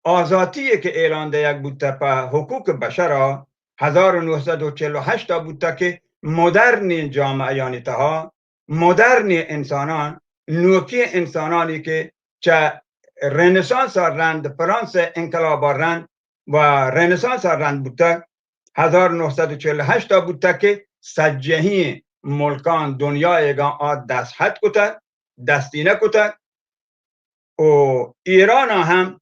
آزادیه که اعلان ده یک بوده پا حقوق بشر 1948 بوده که مدرن جامعه یعنی تها مدرن انسانان نوکی انسانانی که چه رنسانس رند فرانس انقلاب رند و رنسانس رند بوده 1948 بوده که سجهی ملکان دنیای گان دست حد کته دستینه کته و ایران هم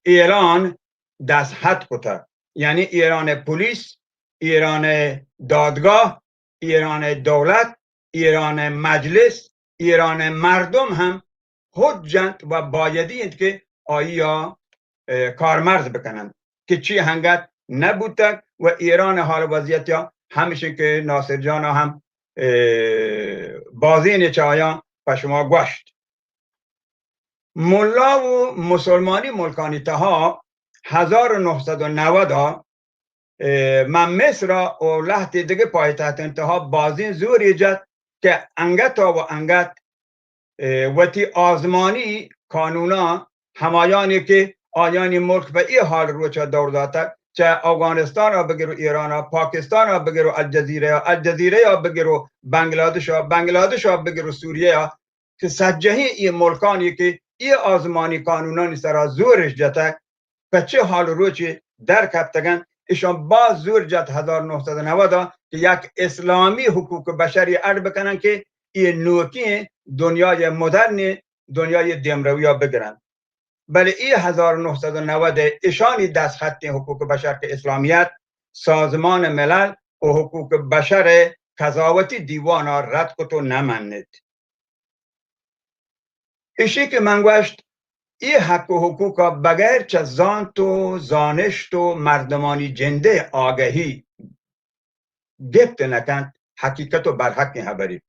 ایران دست حد کته یعنی ایران پلیس ایران دادگاه ایران دولت ایران مجلس ایران مردم هم حجت و بایدی است که آیا کارمرز بکنند که چی هنگت نبوده و ایران حال وضعیت یا همیشه که ناصر جان هم بازی نچایا به شما گوشت ملا و مسلمانی ملکانی تها 1990 من مصر و لحظه دیگه پایتخت انتها بازین زور ایجاد که انگتا و انگت وتی آزمانی کانونا همایانی که آیانی ملک به این حال روچا دور داده چه افغانستان ها بگیرو ایران ها، پاکستان ها بگیرو الجزیره ها بگیرو بنگلادش ها بگیرو سوریه ها که سجهی این ملکانی که این آزمانی کانونانی سرا زورش جته به چه حال روچی در کفتگن ایشان باز زور جت 1990 که یک اسلامی حقوق بشری عرض بکنن که این نوکی دنیای مدرن دنیای دمرویا بگیرن. بله این 1990 ایشانی دست خط حقوق بشر که اسلامیت سازمان ملل و حقوق بشر قضاوتی دیوان ها رد کتو نماند. ایشی که من گوشت این حق و حقوق بغیر چه زانت و زانشت و مردمانی جنده آگهی گفت نکند حقیقت و برحق خبری.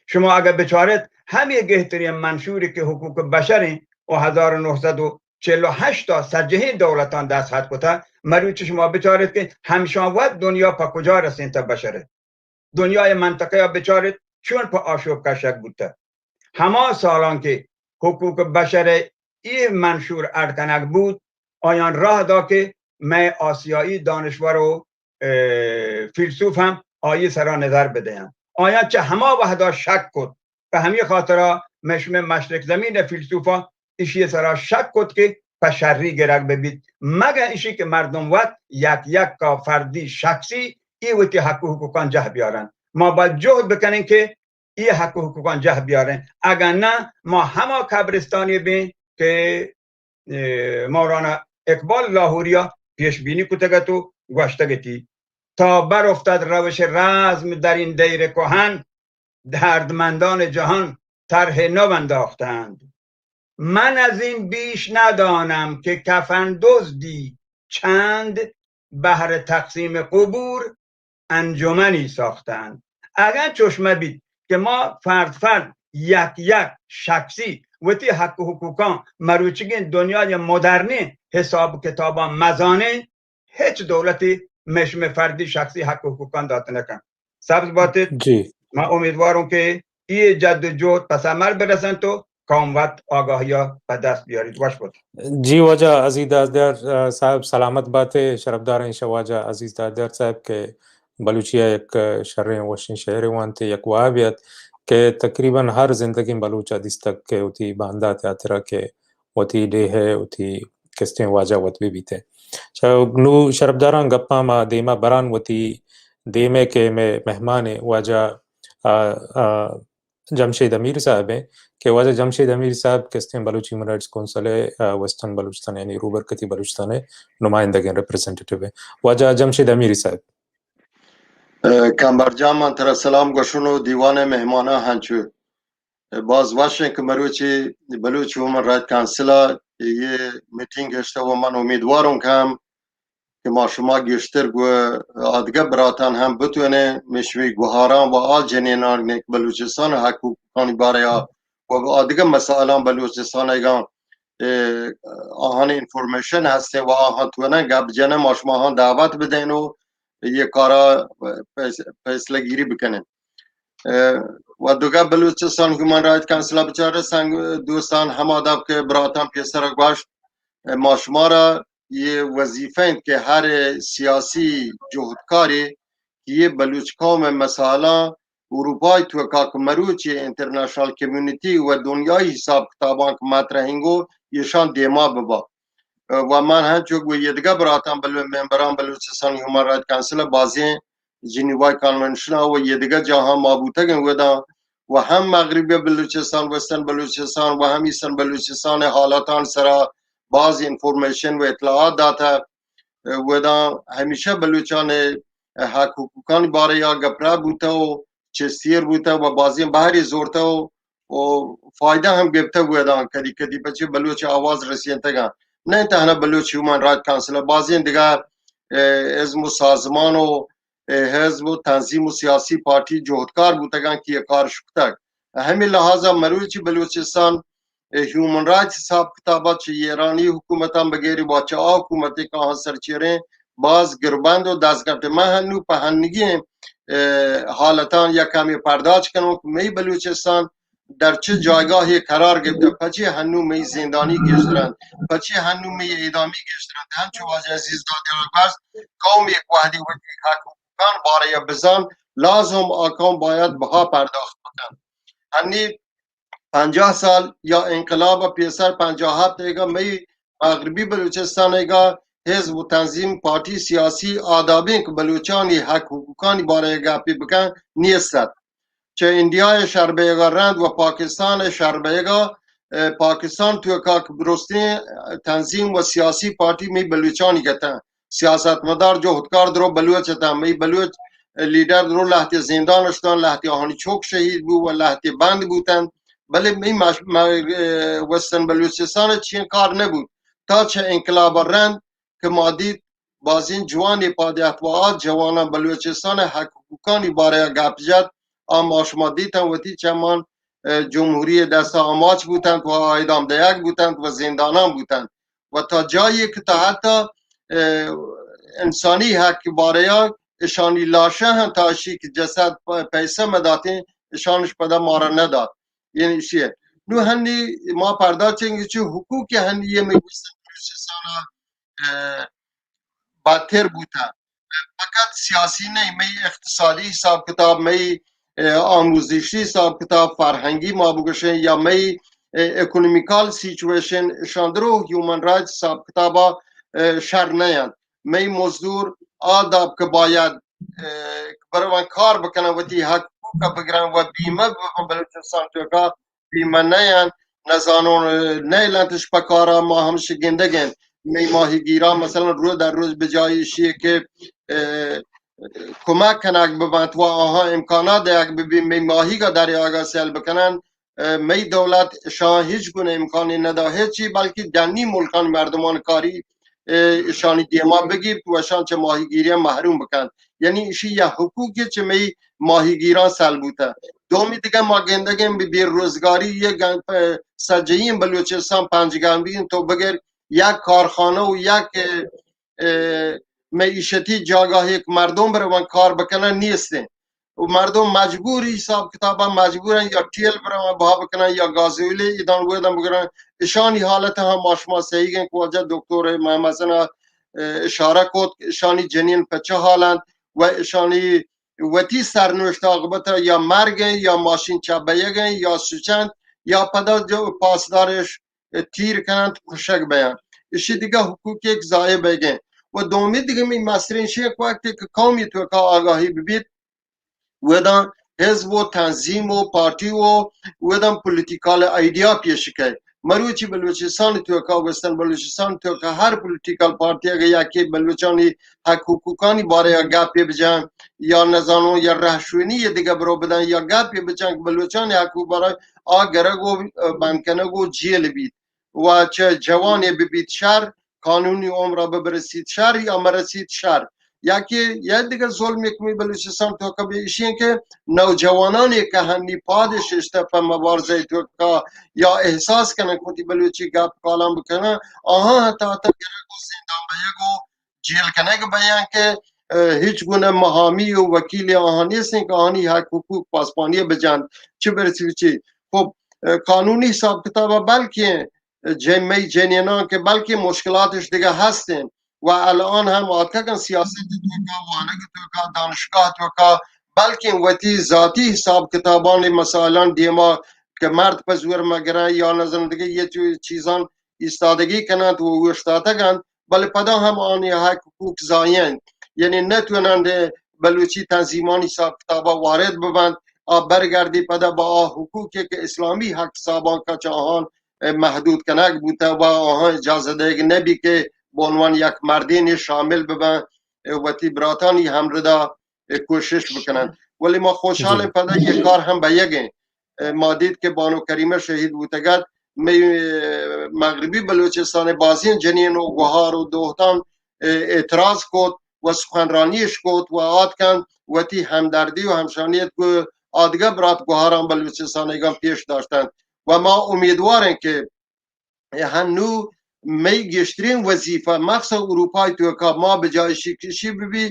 شما اگر بچارید همه گهتری منشوری که حقوق بشری و 1948 تا سجهی دولتان دست خط کتا مروچ شما بچارید که همشاوت دنیا پا کجا رسین تا بشره. دنیای منطقه بچارید چون پا آشوب کشک بودتا. همه سالان که حقوق بشر این منشور ارکنک بود آیان راه دا که من آسیایی دانشور و فیلسوف هم آیه سرا نظر بدهم. آیان چه همه وحدا شک کد به همین خاطر مشرق زمین فیلسوفا ایشی سرا شک کد که پشری گرک ببید مگه ایشی که مردم وقت یک کا فردی شخصی ای وقتی حق و حقوقان جه بیارن. ما باید جهد بکنیم که ای حق و حقوقان جه بیارن. اگر نه ما همه کبرستانی بین که مولانا اقبال لاهوریا پیش بینی کتگتو گوشتگتی تا بر افتد روش رزم در این دیر کهن دردمندان جهان طرح نو انداختند. من از این بیش ندانم که کفن دزدی چند بهر تقسیم قبور انجمنی ساختند. اگر چشمه بید که ما فرد یک شخصی وقتی حق و حقوقان مروچگین دنیای مدرنی حساب کتابا مزانه هیچ دولتی مشم فردی شخصی حق و حقوقان داده نکن. سبز باتید من امیدوارم که این جد و جهد پس عمل برسن تو کاموت آگاهی ها به دست بیارید. باش بود جی واجه عزیز دادر صاحب سلامت باته شرفدار انشا واجه عزیز دادر صاحب که بلوچیه یک شهر وشین شهر وانته یک وابیت که تقریبا هر زندگی بلوچا دیستک که اوتی باندات یاترا که اوتی ده اوتی کستین واجه وط بیته نو شرفداران گپا ما دیما بران وتی دیمه که مهمان واجه جمشید امیر صاحب हैं कि वाजा जमशेद अमीर साहब कस्तें बलूच ह्यूमन राइट्स काउंसिल है वेस्टर्न बलूचिस्तान यानी रूबरकती बलूचिस्तान है नुमाइंदगी रिप्रेजेंटेटिव है वाजा जमशेद अमीर साहब کامبرجان من تر سلام گشونو دیوان مهمانا هنچو باز واشن که مروچی بلوچ هومن رایت کانسلا یه میتینگ اشته و من امیدوارم که ما شما گشتر گو آدگه براتان هم بتونه مشوی گوهاران و آل جنینان نیک بلوچستان حقوقانی باره و آدگه مسائلان بلوچستان ایگان آهان انفورمیشن هسته و آهان تونه گب جنه ما شما آهان دعوت بدین و یه کارا فیصله گیری بکنن و دوگه بلوچستان هیومن رایت کانسلا بچاره سنگ دوستان هم آداب که براتان پیسر گوشت ما شما را یه وظیفه که هر سیاسی جهدکاری یه بلوچ قوم مثلا اروپای تو که مروچی انترنشنال کمیونیتی و دنیای حساب کتابان که مطرحینگو یشان دیما ببا و من هنچوک و یه دیگه براتم ممبران بلوچستان هیومن رایت کانسل بازی جنیوای کانونشن و یه دیگه جاها مابوتگن ودا و هم مغربی بلوچستان وسترن بلوچستان و هم ایسترن بلوچستان حالاتان سرا باز انفورمیشن و اطلاعات داتا ودا همیشه بلوچان حقوقان باره یا گپرا بوده و چستیر بوده و بازی بحری زورته و فایده هم گفته ودا کدی بچه بلوچ آواز رسیدن تگان نه تنها بلوچ هیومن رایت کانسل بازی دیگه حزب و سازمان و حزب و تنظیم و سیاسی پارتی جهدکار بودگان که کار شکتک همین لحاظا مروچی بلوچستان هیومن رایت حساب کتابات چه ایرانی حکومتان بگیری با چه حکومتی که آن سرچیره باز گربند و دستگفت ما هنو په هنگی حالتان یا کمی پرداخت کنم که می بلوچستان در چه جایگاهی قرار گرفته، پچی هنو می زندانی گشترند، پچی هنو می اعدامی گشترند. همچون واجه عزیز دادی بس قوم یک وحدی و حقوقان باره بزن لازم آکام باید بها پرداخت بکن. هنی 50 سال یا انقلاب پیسر 57 ایگا می مغربی بلوچستان ایگا حزب و تنظیم پارتی سیاسی آدابین که بلوچانی حق حقوقانی باره گپی بکن نیستد. چه اندیای شربیگا رند و پاکستان شربیگا پاکستان توی که برستی تنظیم و سیاسی پارتی می بلوچانی گتن سیاست مدار جو خودکار درو بلوچتن می بلوچ لیدر درو لحظه زندان اشتان لحظه آهانی چوک شهید بود و لحظه بند بودن بله می وستن بلوچستان چین کار نبود تا چه انقلاب رند که ما دید بازین جوانی پادیاتوات جوانان بلوچستان حقوقانی باره گپ زد اما شما دیدن وقتی چمان جمهوری دست آماج بودند و اعدام دهک بودند و زندانان بودند و تا جایی که تا حتی انسانی حق باره اشانی لاشه هم تاشی که جسد پیسه مداتی اشانش پدا مارا نداد. یعنی چیه نو هنی ما پرداختیم که حقوقی هنی یه میگوستن بلوچستان بدتر بودن فقط سیاسی نه می اقتصادی حساب کتاب می آموزشی حساب کتاب فرهنگی ما بگوشن یا می اکونومیکال سیچویشن شاندرو هیومن رایت حساب کتابا شر نیند می مزدور آداب که باید برای کار بکنن و تی حقوق بگیرن و بیمه بکن بلوچستان توی بیمه نیند نزانون نیلندش پکارا ما هم شگندگن می ماهیگیران مثلا رو در روز به جایشیه که کمک کنک ببند و آها امکانات دیگ ببین می ماهی که دریاغا سیل بکنن می دولت شان هیچ گونه امکانی ندا هیچی بلکه دنی ملکان مردمان کاری شانی دیما بگیر و شان چه ماهیگیری محروم بکن یعنی ایشی یا حقوقی چه می ماهیگیران سلبوته دومی دیگه ما گندگیم بی روزگاری یک سجهیم بلوچستان پنجگنبین تو بگیر یک کارخانه و یک معیشتی جاگاهی که مردم برون کار بکنن نیستن و مردم مجبوری حساب کتابا مجبورن یا تیل برون بها بکنن یا گازوئیل ایدان بودن بگیرن اشانی حالت هم ماشما صحیحن که وجه دکتر مثلا اشاره کد اشانی جنین پچه حالن و اشانی وتی سرنوشت عاقبت یا مرگن یا ماشین چبیگن یا سوچند یا پدا جو پاسدارش تیر کنند کشک بیان اشی دیگه حقوقی یک ضایع بگن و دومی دیگه می مسترین شیخ وقتی که قومی تو که آگاهی ببید ودان حزب و تنظیم و پارتی و ودان پولیتیکال ایدیا پیش که مروچی بلوچستان تو که وستن بلوچستان تو که هر پولیتیکال پارتی اگه یکی بلوچانی حقوقانی باره گپی بجن یا نزانو یا رهشونی دیگه برو بدن یا گپی بجن بلوچانی حقوق برای آگرگو بنکنگو جیل بید و چه جوانی ببید شر قانونی عمر برسید شر یا مرسید شر یکی یه دیگه ظلم یکمی بلوچستان تو که بیشین که نوجوانانی که هنی پادش اشتفا مبارزه تو که یا احساس کنن که بلوچی گپ کالم بکنن آها حتی گرگو زندان بیگو جیل کنه بیان که هیچ گونه محامی و وکیل آها نیستن که آهانی حق حقوق پاسبانی بجن چه برسی چی خب قانونی حساب کتاب بلکه جمعی جنینان که بلکه مشکلاتش دیگه هستن و الان هم آتکن سیاست توکا وانگ توکا دانشگاه توکا بلکه وقتی ذاتی حساب کتابان مثلا دیما که مرد پزور مگره یا نظر دیگه یه چیزان ایستادگی کنند و وشتاتگند بله پدا هم آنی حق حقوق زاین یعنی نتونند بلوچی تنظیمان حساب کتابا وارد ببند برگردی پدا با حقوقی که اسلامی حق حسابان که چاهان محدود کنک بوده و آهان اجازه دیگه نبی که به عنوان یک مردین شامل ببن وقتی براتانی همردا کوشش بکنن ولی ما خوشحال پدا یک کار هم به یگه ما دید که بانو کریمه شهید بودگد مغربی بلوچستان بازین جنین و گوهار و دوهتان اعتراض کد و سخنرانیش کد و آد کن وقتی همدردی و همشانیت که آدگه برات گوهاران بلوچستان ایگان پیش داشتن و ما امیدوارن که هنو می گشترین وظیفه مخصوصا اروپای تو که ما به جای شکشی ببی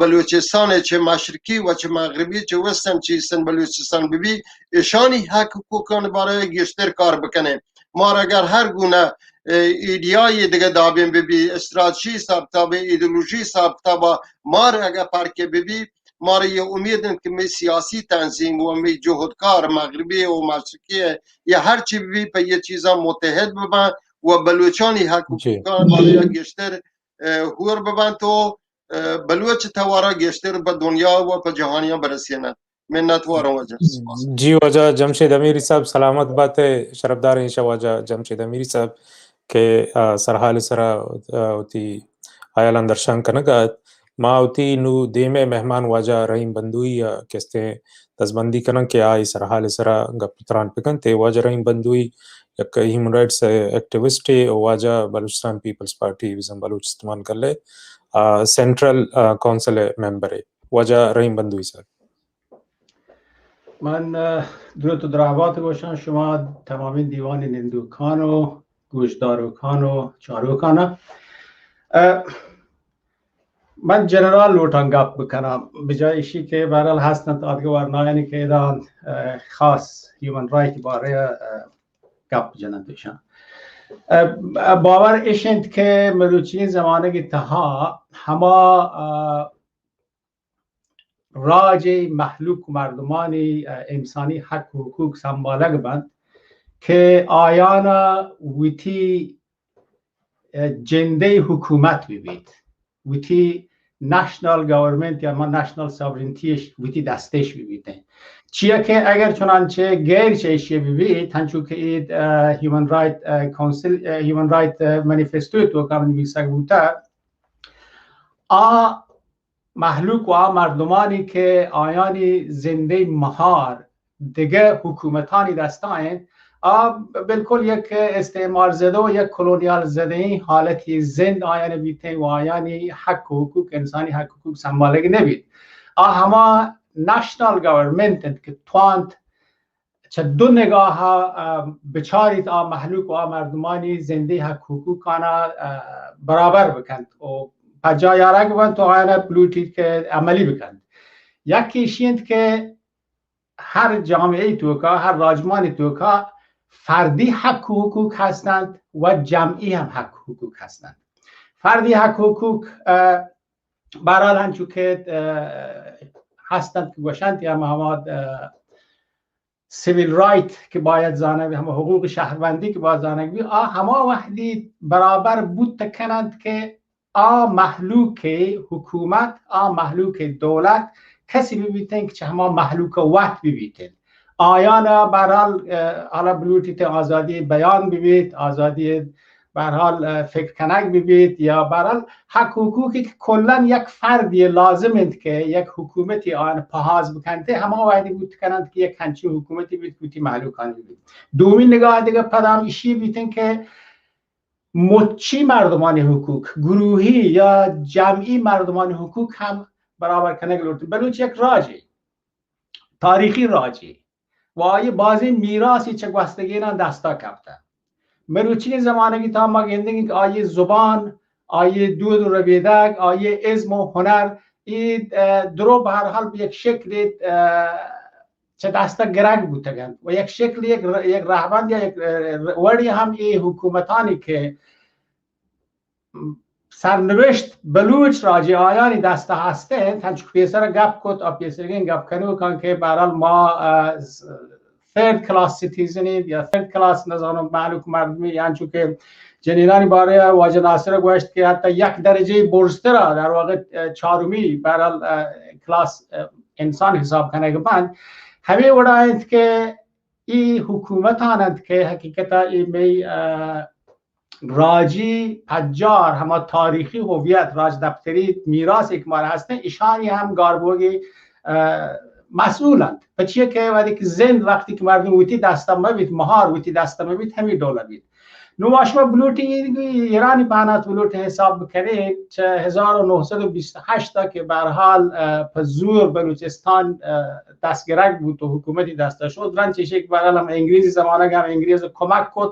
بلوچستان چه مشرقی و چه مغربی چه وستن چه ایستن بلوچستان ببی اشانی حق حقوقان برای گشتر کار بکنه. ما اگر هر گونه ایدیای دیگه دابیم ببی استراتژی سابتا ایدئولوژی سابتا ما اگر پارک ببی ما را یه امیدن که می سیاسی تنظیم و می جهودکار مغربی و مشرقی یا هر چی ببی په یه چیزا متحد ببن و بلوچانی حقوقان برای گشتر هور ببن تو بلوچ توارا گشتر به دنیا و به جهانیان برسینه. منتوارم وجه जी वजह जमशेद अमीरी साहब सलामत बात है शरफदार इंशा वजह जमशेद अमीरी साहब के सरहाल सरा होती आयालन दर्शन कनगत माँ होती नु देमे मेहमान वजह रहीम बंदुई किस्ते तजबंदी कनन के आई सरहाल सरा गपत्रान पिकन ते वजह रहीम बंदुई एक ह्यूमन राइट्स एक्टिविस्ट वजह बलूचिस्तान पीपल्स पार्टी विजन बलूच इस्तेमाल कर ले सेंट्रल काउंसिल मेंबर है वजह रहीम बंदुई साहब. من درود و دعوات باشم شما تمامی دیوان نندوکان و گوشداروکان و چاروکان. من جنرال لوٹان گپ بکنم به جای ایشی که برال هستند آدگه ورناینی که ایدان خاص هیومن رایت باره گپ جنندوشن. باور ایشند که مروچین زمانه که تها همه راج محلوک مردمانی انسانی حق و حقوق سنباله بند که آیانا ویتی جنده حکومت ببید ویتی نشنال گورنمنت یا ما نشنال ساورینتیش ویتی دستش ببیده چیه که اگر چنانچه غیر چیشی ببید تنچو که اید هیومن رایت کانسل هیومن رایت منیفستو تو کامن میساق بوده محلوک و مردمانی که آیانی زنده مهار دیگه حکومتانی دستاین بالکل یک استعمار زده و یک کلونیال زده این حالتی زند آیانی بیتین و آیانی حق و حقوق انسانی حق و حقوق سنبالگی نبید همه نشنال گورنمنت که تواند چه دو نگاه بچارید محلوک و مردمانی زنده حق و حقوقانا برابر بکند و پجای آرگ بند تو آیانا بلوتید که عملی بکند یکی شیند که هر جامعه توکا هر راجمان توکا فردی حق و حقوق هستند و جمعی هم حق و حقوق هستند فردی حق و حقوق برحال هنچو که هستند که گوشند یا همه سیویل رایت که باید زانه همه حقوق شهروندی که باید زانه همه وحدی برابر بود تکنند که محلوک حکومت محلوک دولت کسی ببیتن که همه محلوک وقت ببیتن آیانا برحال حالا بلوتیت آزادی بیان ببید آزادی برحال فکر کنک ببید یا برحال حق حقوقی که کلن یک فردی لازمند که یک حکومتی آن پاهاز بکنده همه وعده بود کنند که یک کنچی حکومتی بید بودی محلوکان ببید دومین نگاه دیگه پدام ایشی بیتن که مچی مردمان حقوق گروهی یا جمعی مردمان حقوق هم برابر کنه گلورتون بلوچ یک راجی تاریخی راجی و آیه بازی میراسی چه گوستگیران دستا کفتن مروچین زمانه تا ما گندگی که آیه زبان آیه دود و ربیدک آیه علم و هنر این درو به هر حال به یک شکل چه دستا گرگ بودند و یک شکل یک رهبند یا یک وری هم این حکومتانی که سرنوشت بلوچ راجع آیانی دسته هستند تنچ پیسر گپ کت آ پیسرگین گپ کنو کن که برحال ما third class citizen یا third class نظام معلوک مردمی یعنی چون که جنینانی باره واجه ناصر گوشت که حتی یک درجه برزتر در واقع چهارمی برحال کلاس انسان حساب کنه بند همه وڑایند که این حکومت آنند که حقیقتا این می راجی پجار همه تاریخی هویت راج دفتری میراث اکمال هستن ایشانی هم گاربوگی مسئولند پچیه که وقتی که زند وقتی که مردم ویتی دستم ببید مهار ویتی دستم ببید همین دوله بید نواشما بلوٹی ایرانی پانات بلوٹ حساب بکنید 1928 تا که برحال پزور بلوچستان دستگرک بود و حکومتی دسته شد رنچه شک برحال هم انگلیزی زمانه هم انگلیز کمک کد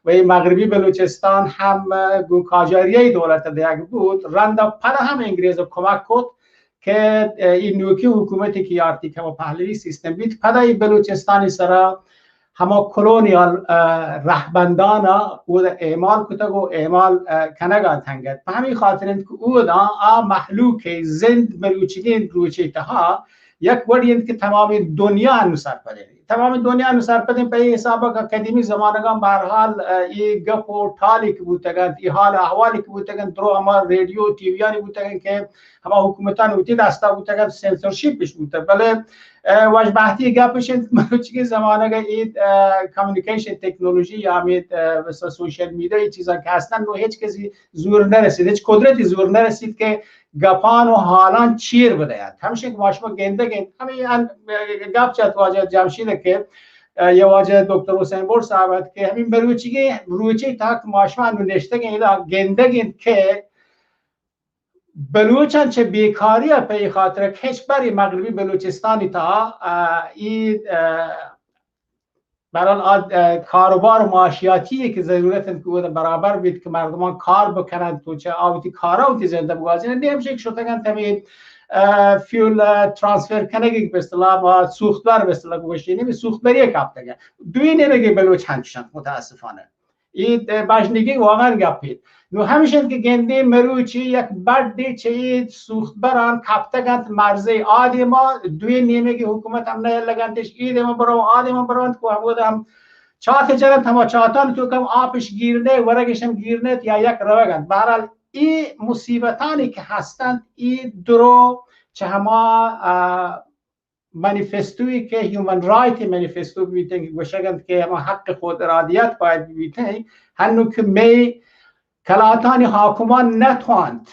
و این مغربی بلوچستان هم گوکاجاریه دولت دیگ بود رنده پر هم انگلیز کمک کرد که این نوکی حکومتی که یارتی که و پهلوی سیستم بید پدای بلوچستانی سرا همه کلونیال رهبندانا او دا اعمال کتگ و اعمال کنگان تنگد به همین خاطر که او دا محلوک زند بلوچگین روچیته ها یک وردیند که تمام دنیا نسر پده تمام دنیا نسر پده به حساب که قدیمی زمانگان برحال ای گپ و تالی که بودتگند ای حال احوالی که بودتگند درو همه ریڈیو تیویانی بودتگند که همه حکومتان اوتی دستا بودتگند سنسورشیپش بودتگند بله واجبهتی گپش مروچگی زمانه ای کامیونیکیشن تکنولوژی یا همین مثلا سوشل میدیا ای چیزا که هستن رو هیچ کسی زور نرسید هیچ قدرتی زور نرسید که گپان و حالان چیر بدهد همیشه که ماشما گنده گند همین گپ چت واجه جمشید که یا واجه دکتر حسین بور صاحب که همین بروچگی روچی تا ماشما نوشته گنده گند که بلوچان چه بیکاری پی خاطر کشوری مغربی بلوچستانی تا این برای کاروبار معاشیاتی که ضرورت که برابر بید که مردمان کار بکنند تو چه آوتی کارا اوتی زنده بگذارند نمیشه که شدگان تمید فیول ترانسفر کنگی به اصطلاح با سوختبر به اصطلاح گوشتی نمی سوختبری کاپتگه دوی نمیگه بلوچ هنچشن متاسفانه این بجنگی واقعا گپید نو همیشه که گنده مروچی یک برده چه سوخت بران کپتگند مرزه آدی ما دوی نیمه که حکومت هم نه لگندش ایده ما برام آدی ما برام که هم چات جرم تما چاتان تو کم آبش گیرنه ورگش هم گیرنه یا یک روگند برحال این مصیبتانی که هستند این درو چه همه منیفستوی که هیومن رایت منیفستو بیتن که گوشگند که همه حق خود ارادیت باید بیتن هنو که می کلاتانی حاکمان نتواند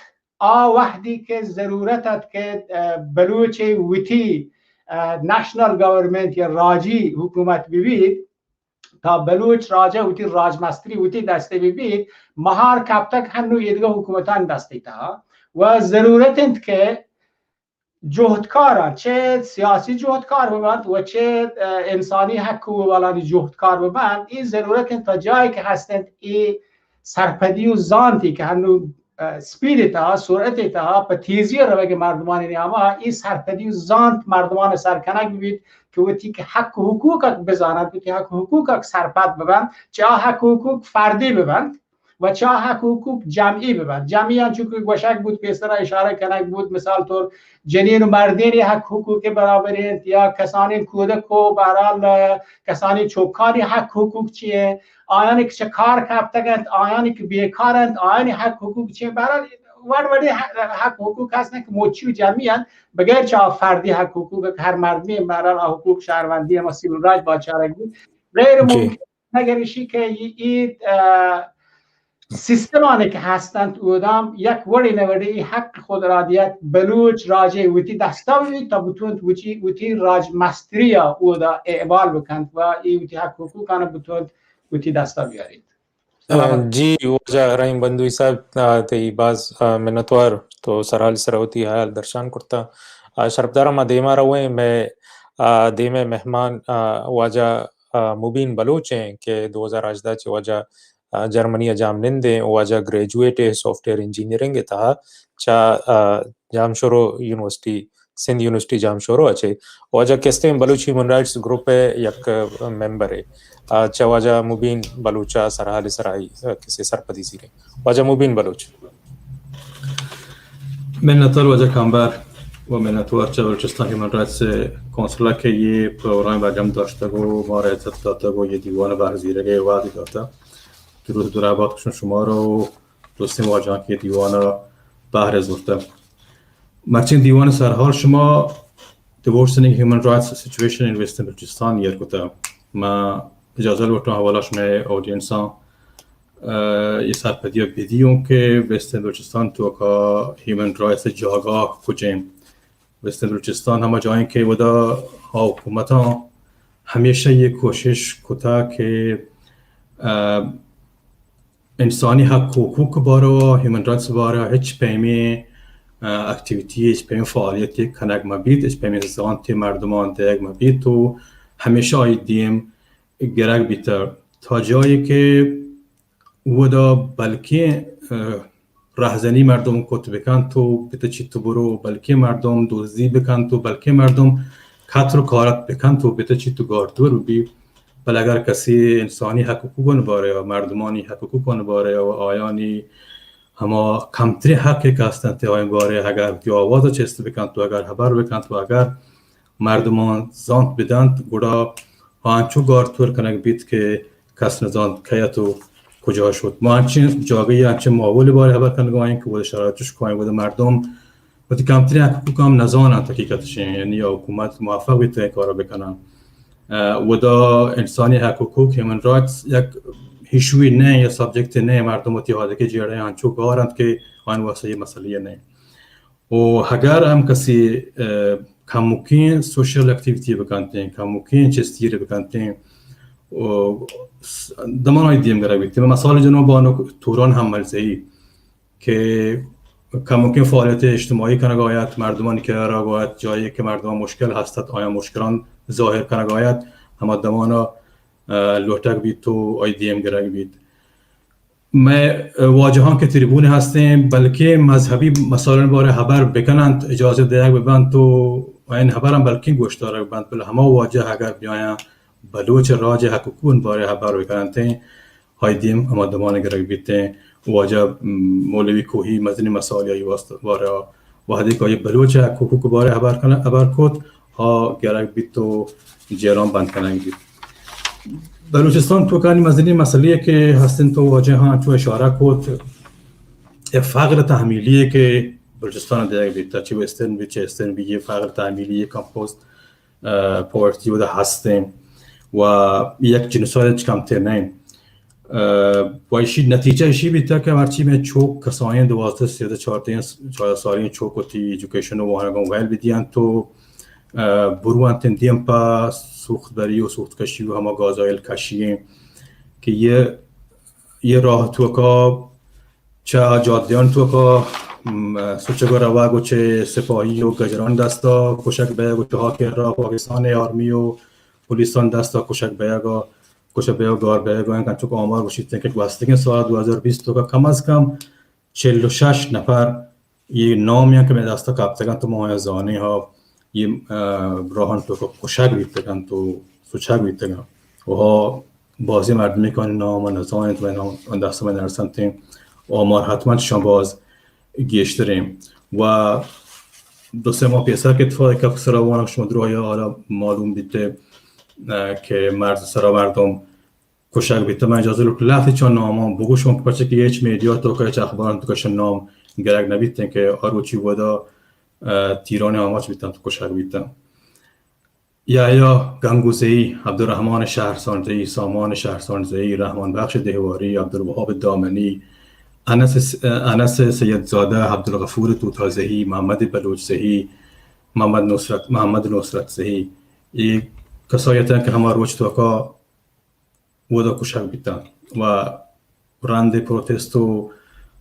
وحدی که ضرورتت که بلوچ ویتی نشنال گورنمنت یا راجی حکومت ببید تا بلوچ راجه ویتی راجمستری ویتی دسته ببید مهار کبتک هنو یدگه حکومتان دسته تا و ضرورتند که جهدکاران چه سیاسی جهدکار ببند و چه انسانی حق و ولانی جهدکار ببند این ضرورت تا جایی که هستند این سرپدی و زانتی که هنو سپیدی تا سرعتی تا په تیزی رو بگه مردمان نیاما این سرپدی و زانت مردمان سرکنک ببید که وقتی که حق و حقوق بزانند وقتی حق و حقوق سرپد ببند چه حق و حقوق فردی ببند و چه حق و حقوق جمعی ببند جمعی هم چون که گوشک بود که استرا اشاره کنک بود مثال طور جنین و مردین حق حقوق برابرین یا کسانی کودک و برحال کسانی چوکانی حق حقوق چیه آیانی که چه کار کبتگند آیانی که بیکارند آیانی حق حقوق چیه برحال وردی حق حقوق هستن که موچی و جمعی هست بغیر چه فردی حق حقوق که هر مردمی برحال حقوق شهروندی اما سیول رایت با چارگی غیر ممکن نگریشی که این سیستمانی که هستند اودام یک وری نوردی حق خود رادیت بلوچ راجع ویتی دستاوی تا بتوند ویتی راج مستری اودا اعمال بکند و این ویتی حق حقوقانه بتوند ویتی دستا بیارید. जी वजह रहीम बंधु साहब ते बाज मिन्नतवार तो सरहाल सरावती हाल दर्शन करता शरफदारा मा देमा रहे मैं देमे मेहमान वजह मुबीन बलोच हैं के 2018 ची वजह जर्मनी जाम निंदे वजह ग्रेजुएट सॉफ्टवेयर इंजीनियरिंग था चा जाम शोरो यूनिवर्सिटी सिंध यूनिवर्सिटी जाम शोरो अच्छे वजह किस्ते बलूच ह्यूमन राइट्स ग्रुप है एक मेंबर है चा वजह मुबीन बलूचा सरहाल सराई किसी सरपदी सीरे वजह मुबीन बलूच मिन्नतवार वजह कामबार و منتوار چه بلوچستان هیومن رایتس کنسولا که یه پروگرام برجام داشته و ما را اعزت داده و یه دیوان برزیره وعده داده درود دور عبادشون شما رو دوستی مواجهان که دیوان بحر زورته مرچین دیوان سرحال شما The worsening human rights situation in Western بلوچستان یر کتا ما اجازه لوٹو حوالاش میں اودینسان یه سرپدی ها بیدیون که Western بلوچستان تو که human rights جاگاه کجیم Western بلوچستان همه جایین که ودا حکومت ها همیشه یه کوشش کتا که انسانی حق حقوق باره human rights باره هیچ پیمی اکتیویتی هیچ پیمی فعالیتی کنگ مبید هیچ پیمی زانتی مردمان دیگ مبید تو همیشه آیدیم گرگ بیتر تا جایی که ودا بلکه راهزنی مردم کت بکن تو بتچی تو برو، بلکه مردم دوزی بکن تو، بلکه مردم کتر و کارت بکن تو بتچی تو گاردور بی. بل اگر کسی انسانی حقوق باره و مردمانی حقوق باره و آیانی اما کمتری حقی که هستند تا این باره اگر که آواز چست بکن تو، اگر خبر بکن تو، اگر مردمان زانت بدند گودا آنچو گاردور کنگ بیت که کس نزاند که تو کجا شد. ما انچین جاگه انچین معاول باره خبر کنگ آین که بود شرایطش کنگ بود مردم وقتی کمتری حقوق هم نزانند حقیقتش، یعنی حکومت موفق بیت این کارا بکنن. و دا انسانی حقوق هیومن رایتس یک هیشوی نه یا سابجکت نه مردم اتحاده که جیره انچو کارند که آن واسه مسئله نه. و اگر هم کسی کموکین سوشل اکتیویتی بکنتین، کموکین چستیره بکنتین و دمان های دیم گره بیتیم. مثال جنوب بانو توران هم ملزهی که کموکین فعالیت اجتماعی کنگ آید، مردمانی که را باید جایی که مردم مشکل هستند آیا مشکلان ظاهر کنگ آید اما دمانا لوتک بید تو آی دیم گره بید. ما واجهان که تریبون هستیم بلکه مذهبی مثلا باره خبر بکنند اجازه دیگ ببند تو این خبر هم بلکه گوشتاره ببند بله همه واجه اگر بیایم بلوچ راج حقوقون باره خبر بکنند های دیم اما دمان گره بید واجه مولوی کوهی مزنی مسائلی باره واحدی که بلوچ حقوق باره خبر کد ها گره بید تو جیران بند کنند بید. بلوچستان تو کانی مزنی مسئله که هستن تو واجه ها تو اشاره کد فقر تحمیلیه که بلوچستان دیگه بیت چه وسترن بی چه استرن بی فقر تحمیلی کامپوست پورتی و ده هستن و یک جنسای کمتر نه و ایشی نتیجه ایشی بیت که هرچی من چوک کسانی 12 13 14 سالی چوکتی ایژوکیشن و هنگام ویل بدیان تو بروان تندیم پا سوخت بری و سوخت کشی و همه گازایل کشی که یه راه تو که چه جادیان تو که سوچگو رواگ و چه سپاهی و گجران دستا کشک بیگ و چه حاکر را پاکستان آرمی و پولیسان دستا کشک بیگ گار بیگ و اینکن چوک آمار باشید که گوستگین سال 2020 تو که کم از کم 46 نفر یه نامی هم که به دستا کبتگن تو ماه زانی ها یه راهان تو که کشک بیتگن تو سوچک بیتگن و ها بازی مردمی کنی نام و نزانید و این دستا من نرسنتیم آمار حتما چشان باز گیشتریم و 2-3 ماه پیسر که اتفاقی که سراوانم شما دروهای حالا معلوم بیده که سرا مردم کشک بیده من اجازه رو که لحظی چون نامان بگوشم که پرچه که هیچ میدیا تو که هیچ اخبارن تو کشن نام گرگ نبیدن که آروچی بودا تیرانی آماچ بیدن تو کشک بیدن یا گنگوزهی، عبدالرحمن شهرسانزهی، سامان شهرسانزهی، رحمان بخش دهواری، عبدالوهاب دامنی، انس سیدزاده، عبدالغفور توتازهی، محمد بلوچزهی، محمد نصرتزهی این کسایی هستند که همه روچ توکا بودا کشک بیدن و رند پروتست و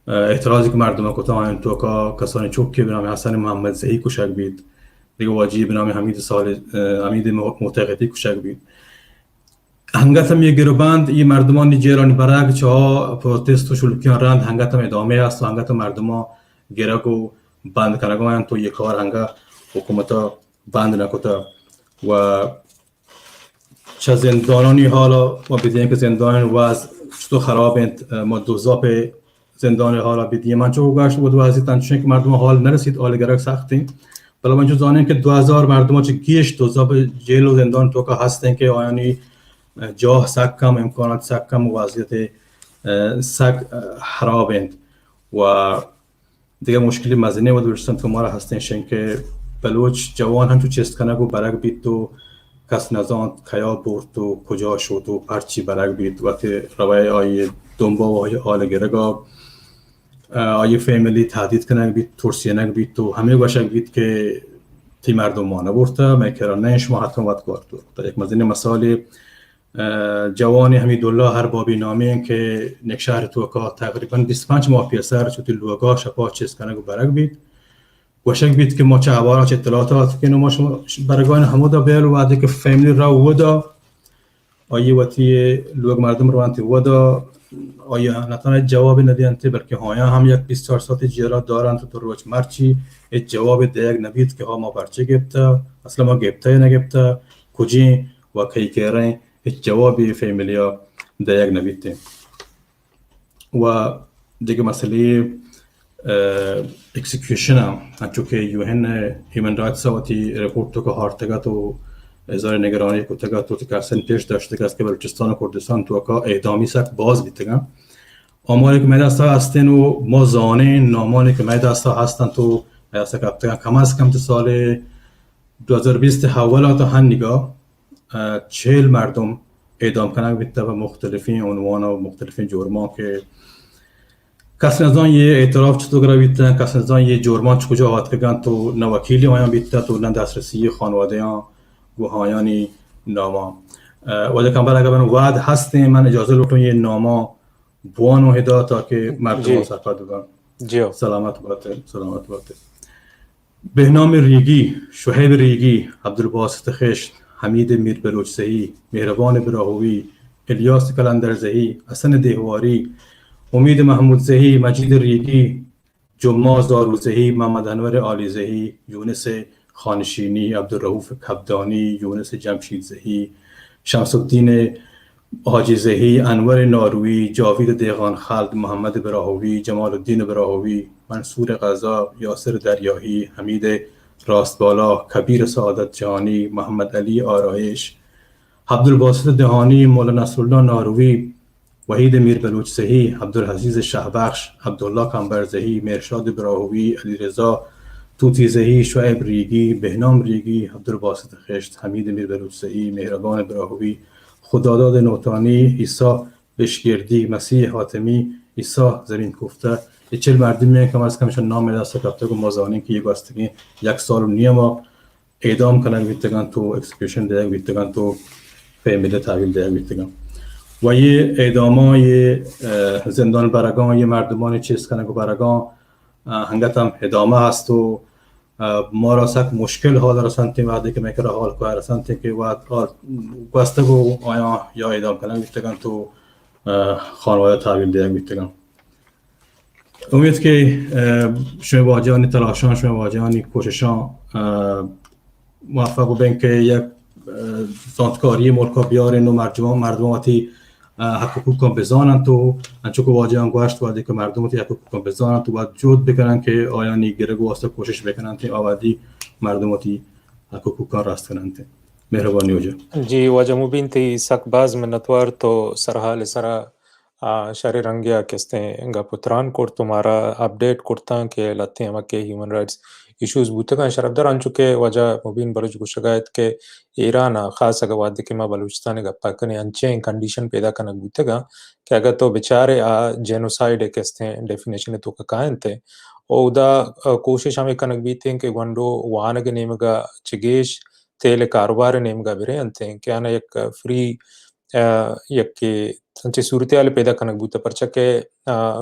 اعتراضی که مردم کتا این توکا کسانی چوکی به نام حسن محمدزهی کشک بید دیگه واجی به نام حمید معتقدی کشک بید. هنگات هم یه گروبند این مردمان جیرانی برای چه ها پروتست و شلوکیان رند هنگات هم ادامه است و هنگات هم مردمان گرگو بند کنگوان تو یک کار هنگا حکومتا بند نکتا و چه زندانانی حالا و بدین که زندان وضع چطور خرابند ما دوزاپ زندان حالا بدیم من چه گشت بود وضعیت انچنین که مردم حال نرسید حال گرگ سختیم بلا من چه زانیم که 2000 مردم چه گیش دوزاپ جیل و زندان تو که هستن که آیانی جاه سکم امکانات سکم و وضعیت سک خرابند و دیگه مشکلی مزنه و درستن تو ما را هستن که بلوچ جوان هم تو چست کنگ و برگ بید تو کس نزاند کیا برد و کجا شد و پرچی برگ بید وقتی روای آی دنبا و آی آل گرگا آی فیملی تهدید کنگ بید ترسینگ بید تو همه گوشنگ بید که تی مردم ما نبورتا میکران نش ما حتما وقت گارد تا یک مزنه مثالی جوانی حمیدالله هر بابی نامی که نکشهر توکا تقریبا 25 ماه پیسر چوتی لوگا شپا چیز کنگ و برگ بید گوشنگ بید که ما چه عبارا چه اطلاعات کنو ما برگان همودا بیل و وعده که فیملی را ودا آیه وقتی لوگ مردم رو انتی ودا آیا نتانه جواب ندیانته بلکه هایا هم یک 24 ساعت جیرا دارند تو روز مرچی هیچ جواب دیگ نبید که ها ما پرچه گبته اصلا ما گبته نگبته کجی و کی کره هیچ جوابی فامیلیا دیگ نبیده و دیگه مسئله اکسیکیوشن هم چون که یوهن هیومن رایتس واتی رپورت تو که هارتگا تو ازار نگرانی کو تگا تو تکاسن پیش داشته که بلوچستان و کردستان تو که اعدامی سک باز بیتگا آماری که میدستا هستن و ما زانه نامانی که میدستا هستن تو ایسا کبتگا کم از کم تو سال 2020 حوالا تا هن نگاه 40 مردم اعدام کنگ بیتا و مختلفین عنوان و مختلفین جرمان که کسی نزدان یه اعتراف چطور گره بیتا کسی نزدان یه جرمان چکجا آهد کگن تو نوکیلی آیان بیتا تو لن دسترسی خانواده ها گوهایانی ناما و دکم برای اگر وعد هستیم من اجازه لطفاً یه ناما بوان و هدا تا که مردم ها سرپا دوگن سلامت باته بهنام ریگی، شهیب ریگی، عبدالباسط خشت، حمید میر بلوچزئی، مهربان براهوی، الیاس کلندرزئی، حسن دهواری، امید محمودزئی، مجید ریگی، جماز داروزئی، محمد انور عالیزئی، یونس خانشینی، عبدالرؤوف کبدانی، یونس جمشیدزئی، شمس الدین حاجیزئی، انور ناروی، جاوید دیغان خلد، محمد براهوی، جمال الدین براهوی، منصور قضا، یاسر دریاهی، حمید راستبالا، کبیر سعادت جهانی، محمد علی آرایش، عبدالباسط دهانی، مولانا نصرالله ناروی، وحید میر بلوچزئی، عبدالعزیز شهبخش، عبدالله کمبرزئی، مرشاد براهوی، علیرضا توتیزئی، شعیب ریگی، بهنام ریگی، عبدالباسط خشت، حمید میر بلوچزئی، مهربان براهوی، خداداد نوتانی، عیسی بشگردی، مسیح حاتمی، عیسی زمین کوفته. یه 40 مردمی کم از کمشون نام دست کپته و مازانین که یک بستگی 1 سال و نیم اعدام کنن بیتگن تو اکسکیوشن دیگ بیتگن تو فامیلی تحویل دیگ بیتگن و یه اعدامای زندان برگان یه مردمانی چیز کنن که برگان هنگت هم ادامه هست و ما را سک مشکل حال رسانتیم وقتی که میکره حال که رسانتیم که وقت گسته و آیا یا اعدام کنن بیتگن تو خانواده تحویل دیگ بیتگن. امید که شما واجهانی تلاشان شما واجهانی کوششان موفق بین که یک زانتکاری ملکا بیارین و مردماتی حقوق بزانند تو انچه که واجهان گوشت وادی که مردماتی حقوق بزانند تو باید جود بکنن که آیانی گرگ واسطه کوشش بکنن که آوادی مردماتی حقوق راست کنند. مهربانی وجه جی واجه مبین تی سک باز منتوار تو سرحال سرا شهر رنگیا کستے انگا پتران کور تمہارا اپڈیٹ کرتا کہ لاتے ہیں کہ ہیومن رائٹس ایشوز بوتے ہیں شرفدار ان چکے وجہ مبین بلوچ کو شکایت کہ ایران خاص اگر وعدے کہ ما بلوچستان کا پاکنے انچے کنڈیشن پیدا کرنا بوتے گا کہ اگر تو بیچارے جینوسائیڈ کستے ہیں ڈیفینیشن تو کا قائم تھے او دا کوشش ہمیں کنک بیتے ہیں کہ گونڈو وانگ نیمگا چگیش تیل کاروبار نیمگا برے انتے ہیں کہ آنا یک فری یک سنچے صورتحال پیدا کنک بوتا پرچہ کہ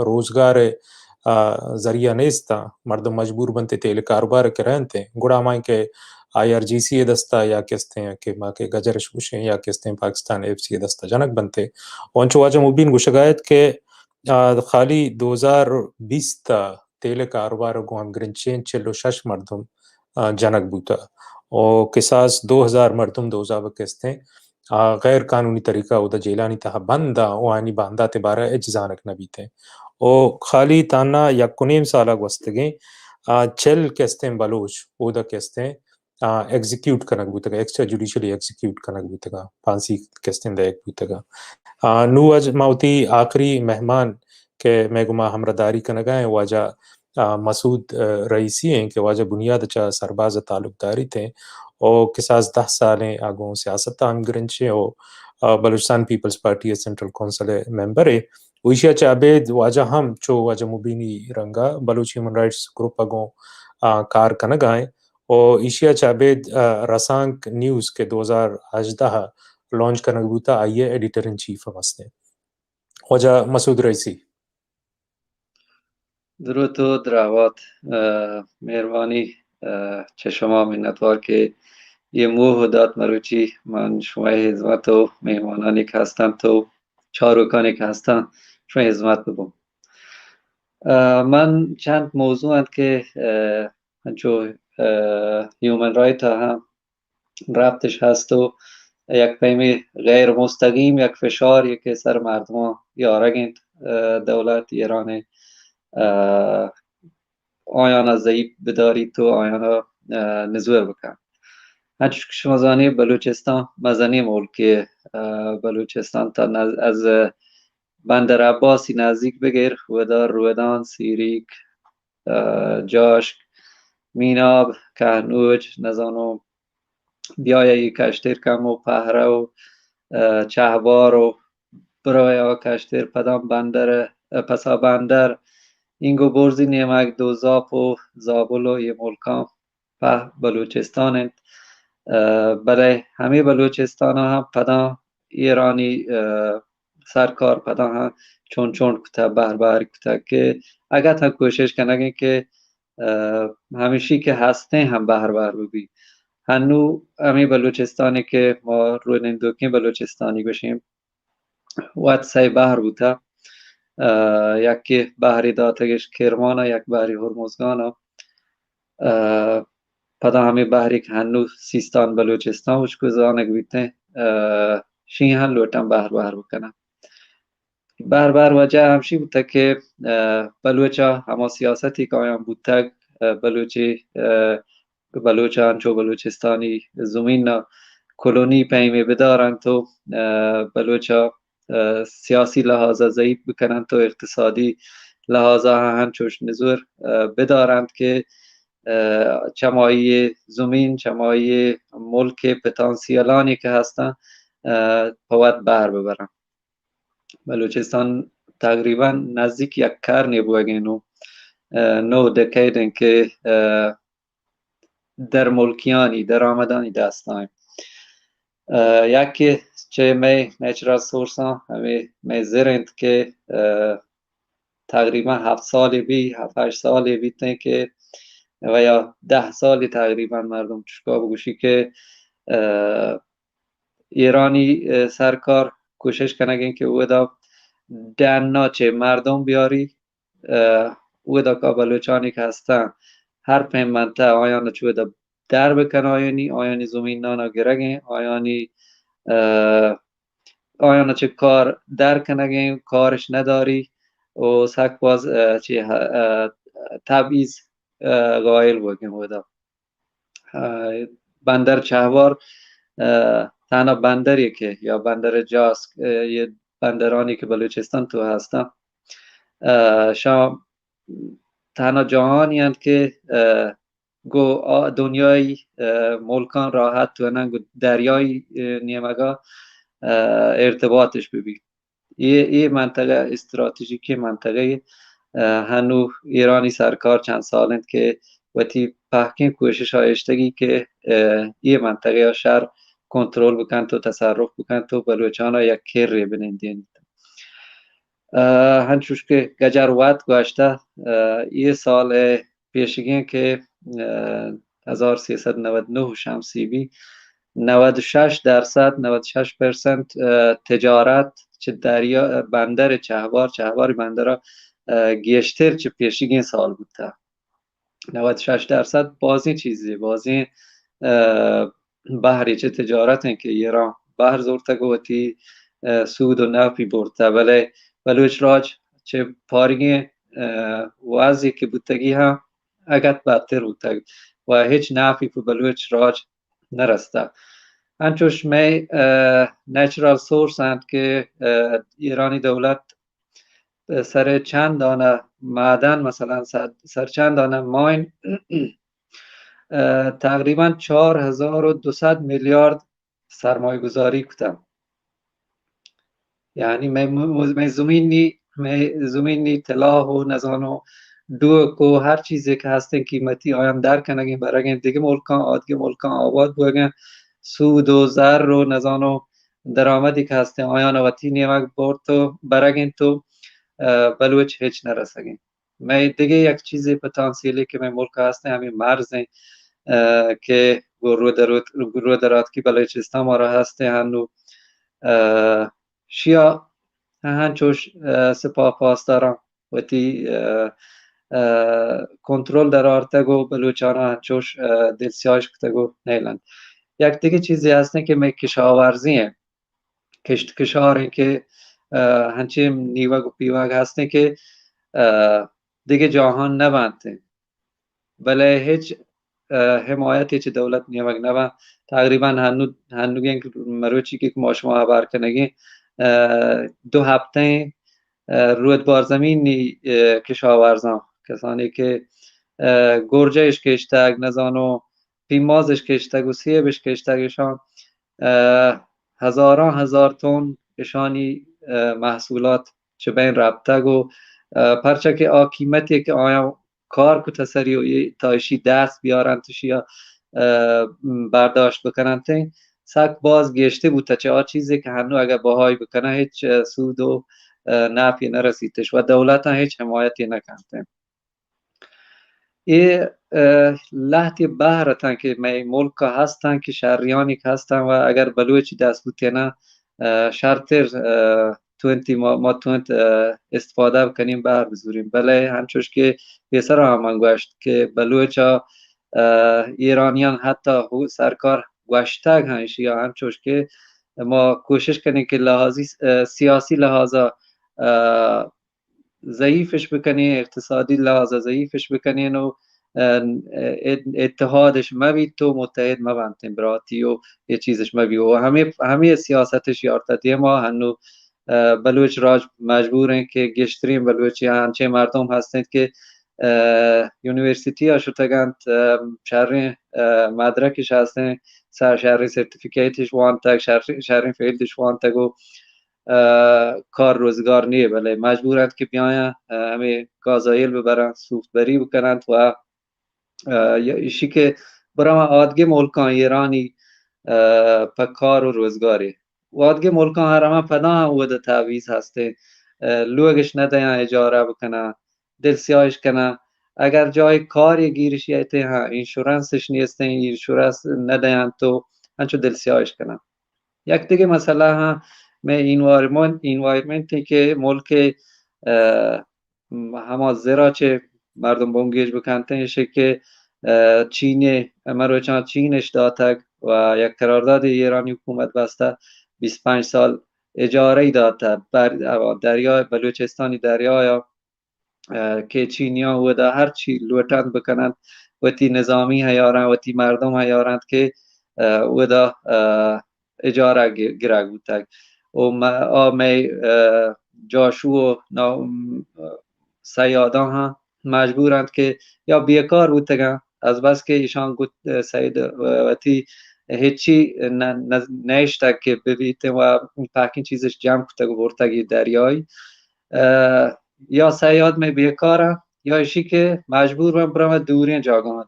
روزگار ذریعہ نیستا مردم مجبور بنتے تیل کاروبار کے رہنتے گوڑا مائیں کہ IRGC دستا یا کستے ہیں کہ ماں کے گجرش گوشیں یا کستے ہیں پاکستان FC دستا جنک بنتے اونچو واجہ مبین گو شکایت کہ خالی 2020 تا تیل کاروبار گو ہم گرنچین 46 مردم جنک بوتا او قصاص 2000 مردم 2000 کستے ہیں غیر قانونی طریقہ او دا جیلانی تہا بندا او آنی باندہ تبارہ اجزانک نبی تھے او خالی تانا یا کنیم سالہ گوستگیں چل کستے بلوچ او دا کستے ایگزیکیوٹ کنک بوتگا ایکسٹرا جوڈیشلی ایگزیکیوٹ کنک بوتگا پانسی کستے دا ایک بوتگا نو اج موتی آخری مہمان کہ میں گما ہمرداری کنگائیں واجہ مسعود رئیسی ہیں کہ واجہ بنیاد چا سرباز تعلق داری تھے او قصاص 10 سالیں آگوں سیاست ہم گرنچے او بلوچستان پیپلز پارٹی سینٹرل کونسل ممبر ہے ویشیا چابید واجہ ہم چو واجہ مبینی رنگا بلوچ ہیومن رائٹس گروپ آگوں کار کنگائیں او ایشیا چابید رسانک نیوز کے 2018 لانچ کنگ بوتا آئیے ایڈیٹر ان چیف ہمستے واجہ مسعود رئیسی. درود و دعوات مهربانی چه شما منتوار که یه موه داد مروچی من شما حضمت و مهمانانی که هستم تو چاروکانی که هستم شو خدمت ببم. من چند موضوع هست که جو هیومن رایت هم ربطش هست و یک پیمی غیر مستقیم یک فشاری که سر مردم یارگند دولت ایران آیانا ضعیف بداری تو آیانا نزوع بکن. هرچی که شما زانی بلوچستان مزنی ملکی بلوچستان تا از بندر عباسی نزدیک بگیر ودار رویدان سیریک جاشک میناب کهنوج نزانو بیایه کشتیر کم و پهره و چهبار و برای کشتیر پدام بندر پسا بندر اینگو برزی نیمک دو زاپ و زابل و یه ملکان په بلوچستان برای همه بلوچستان هم پدام ایرانی سرکار پدام هم چون کتا بر کتا که اگر تا کوشش کنگه که همیشی که هسته هم بر ببی هنو همه بلوچستانی که ما روی نندوکی بلوچستانی بشیم وقت سای بحر بوده یکی بحری داتگش کرمانه یک بحری هرمزگانه پدا همه بحری که هنو سیستان بلوچستان وش گذانه بیته شین هن لوٹن بحر بکنه بر وجه همشی بوده که بلوچا همه سیاستی که آیان بوده بلوچان چو بلوچستانی زمین کلونی پیمی بدارن تو بلوچا سیاسی لحاظا ضعیف بکنن تو اقتصادی لحاظا هم چوش نزور بدارند که چمایی زمین چمایی ملک پتانسیلانی که هستن پوت بر ببرن. بلوچستان تقریبا نزدیک یک کرنی بوگینو 9 دکیدن که در ملکیانی در آمدانی دستایم یکی چه می نیچرال سورسان می زرند که تقریبا 7 سالی بی 7-8 سالی بیتن که و یا 10 سالی تقریبا مردم چشکا بگوشی که ایرانی سرکار کوشش کنگین که او دا دنا چه مردم بیاری او دا که بلوچانی که هستن هر پیم منطقه آیان چوه دا در بکن آیانی زمین نانا گرگین آیان چه کار در کنگین کارش نداری و سک باز چه تبعیض قائل بگیم بودا. بندر چهبار تنها بندری که یا بندر جاسک یه بندرانی که بلوچستان تو هستن شما تنها جهانی هست که گو دنیای ملکان راحت تو هنن دریای نیمگا ارتباطش ببین یه منطقه استراتژیکی منطقه هنو ایرانی سرکار چند سالند که وقتی پاکین کوشش هایشتگی که یه منطقه ها شهر کنترل بکن تو تصرف بکن تو بلوچان ها یک کر بنندین هنچوش که گجروات گوشته یه سال پیشگین که 1399 شمسی بی 96% 96% تجارت چه دریا بندر چهبار بندر گیشتر چه پیشگین سال بوده 96% بازی چیزی بازی بحری چه تجارت هن که ایران بحر زورتا گوتی سود و نفی برده ولی بلوچ راج چه پارگی وازی که بودتگی هم اگت بدتر بودتگ و هیچ نفی پر بلوچ راج نرسته انچوش می نیچرال سورس هند که ایرانی دولت سر چند دانه معدن مثلا سر چند دانه ماین تقریبا 4200 میلیارد سرمایه گذاری کردم یعنی می زمینی طلا و نزانو دو کو هر چیزی که هستن قیمتی آیم در کنگین برای دیگه ملکان آباد بگن سود و زر و نزانو درآمدی که هستن آیان وقتی نیمک برد تو برگین تو بلوچ هیچ نرسگین می دیگه یک چیزی پتانسیلی که می ملک هستن همین مرز که رو درات کی بلوچستان ما را هسته هنو شیا هنچوش سپاه پاسداران وتی کنترل در آرتگو بلوچانا هنچوش دلسیاش کتگو نیلند. یک دیگه چیزی هستن که می کشاورزیه، کشاره که هنچه نیوگ و پیوگ هستن که دیگه جهان نبنده، بله هیچ حمایتی چه دولت نیوگ نبند. تقریبا هنوگین مروچی که ما شما خبر کنگی 2 هفته رود بارزمین کشاورزان کسانی که گرجهش کشتگ نزانو پیمازش کشتگ و سیبش کشتگشان هزار تن اشانی محصولات چه بین ربطگ و پرچه که قیمتی که آیا کار کو تسری و تایشی دست بیارن توش یا برداشت بکنن تین سک باز گشته بود تا چه چیزی که هنو اگر باهای بکنه هیچ سود و نفعی نرسیدش و دولت هیچ حمایتی نکنه. این لحظه بهرتن که می ملک هستن که شهریانی که هستن و اگر بلوچی دست بودی نه شرطر 20 ما استفاده بکنیم بر بزوریم. بله همچوش که بیسر هم گوشت که بلوچا ایرانیان حتی سرکار گوشتگ هنشی یا همچوش که ما کوشش کنیم که لحاظی سیاسی لحاظا ضعیفش بکنین، اقتصادی لحاظا ضعیفش بکنین و اتحادش مبید تو متحد مبندین براتی و یه چیزش مبید و همه سیاستش یارتدیه. ما هنو بلوچ راج مجبورن که گشترین بلوچی همچه مردم هستند که یونیورسیتی ها شدگند شهر مدرکش هستن شهر سرتیفیکیتش وانتگ شهر فیلدش وانتگ و کار روزگار نیه. بله مجبورند که بیاین همه گازایل ببرن سوختبری بکنند و ایشی که برای آدگه ملکان ایرانی پا کار و روزگاری و آدگه ملکان هرما پدا هم وده تعویز هسته لوگش ندهین اجاره بکنن دل سیاهش کنن اگر جای کاری گیرش یایته ها اینشورنسش نیسته اینشورنس ندهین تو هنچو دل سیاهش کنن. یک دیگه مسئله ها میں انوایرمنتی که ملک همه زراچه مردم بونگیش بکنتن یشه که چین مروچان چینش داتگ و یک قرارداد ایرانی حکومت بسته 25 سال اجاره داده بر دریای بلوچستانی دریای که چینیان و دا هر چی لوتند بکنند و تی نظامی هیارند و تی مردم هیارند که و دا اجاره گرگ بودتگ و می جاشو و سیادان ها مجبورند که یا بیکار بودتگن از بس که ایشان گفت سید وقتی هیچی نشتگ که ببیتن و پاکین چیزش جمع کتگ و برتگی دریایی یا سیاد می بیکاره یا ایشی که مجبور برم دورین جاگان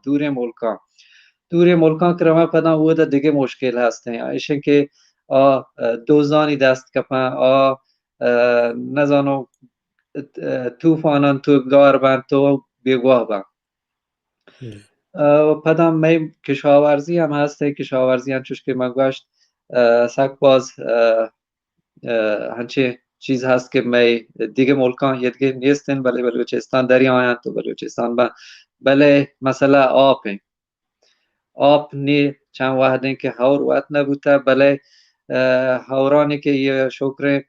دورین ملکان که رمه پدن او ده دیگه مشکل هستن ایشن که دوزانی دست کپن نزانو توفانان تو گار بند تو بیگواه بند پدام می کشاورزی هم هسته کشاورزی هم چوش که من گوشت سک باز هنچه چیز هست که می دیگه ملکان یه دیگه نیستن بله بلوچستان دری آیند تو بلوچستان بله مثلا آب نی چند وحدن که هور وقت نبوده بله هورانی که یه شکر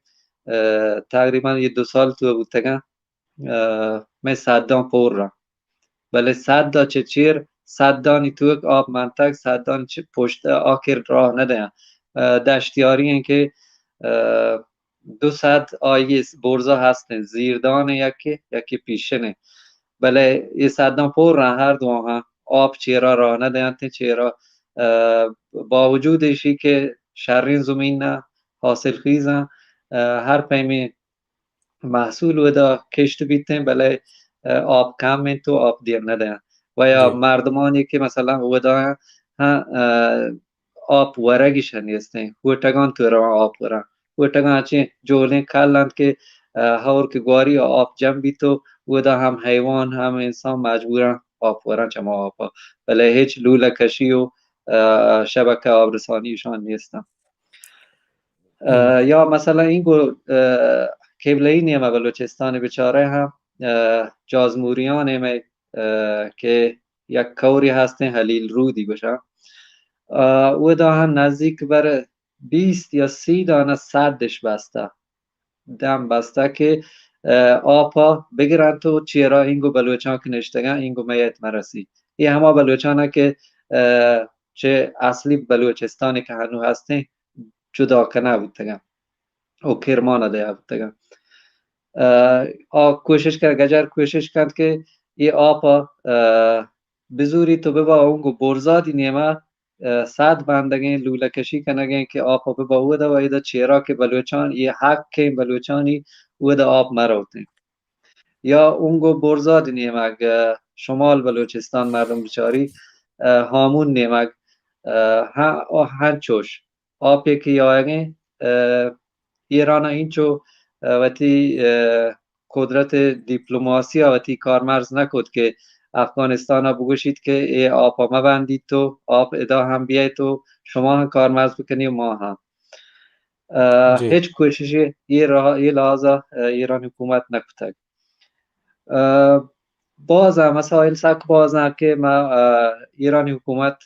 تقریبا یه 2 سال تو بودتگن می صدان پر را بله صد چه چیر صدانی تو آب منطق صدان چه پشت آکر راه ندهن دشتیاری این که 200 آیه برزا هستن زیردان یکی پیشنه بله یه صدان پر را هر دو ها آب چیرا راه ندهن چیرا با وجودشی که شرین زمین نه حاصل خیزن هر پیمی محصول ودا کشت بیتن بله آب کم تو آب دیر ندهن و یا مردمانی که مثلا ودا آب ورگیش نیستن وٹگان تو را آب ورن وٹگان چی جولین کلند که هور که گواری آب جمع بیتو ودا هم حیوان هم انسان مجبورن آب ورن چما آب بله هیچ لوله کشی و شبکه آبرسانیشان نیستن. یا مثلا این قبله نیمه بلوچستان بیچاره هم جازموریان می که یک کوری هستن حلیل رودی بشه او دا هم نزدیک بر 20 یا 30 دانه سدش بسته دم بسته که آپا بگیرن تو چیرا اینگو بلوچان که نشتگن اینگو میت مرسی این همه بلوچانه که چه اصلی بلوچستانی که هنو هستن جدا کنه بودتگن او کرمانه ده بودتگن کوشش کرد گجر کوشش کرد که این آپا بزوری تو ببا اونگو برزادی نیمه صد بندگین لوله کشی کنگین که آپا ببا او ده و ایده چیرا که بلوچان یه حق که بلوچانی او ده آب مروتین یا اونگو برزادی نیمه شمال بلوچستان مردم بچاری هامون نیمه هنچوش آپی که یاگین ایران اینچو وقتی قدرت دیپلماسی وقتی کارمرز نکد که افغانستان ها بگوشید که ای آب ما بندید تو آب ادا هم بیاید تو شما هم کارمرز بکنی و ما هم هیچ کوششی یه لحاظه ایران حکومت نکتگ باز مسائل سک باز که ما ایران حکومت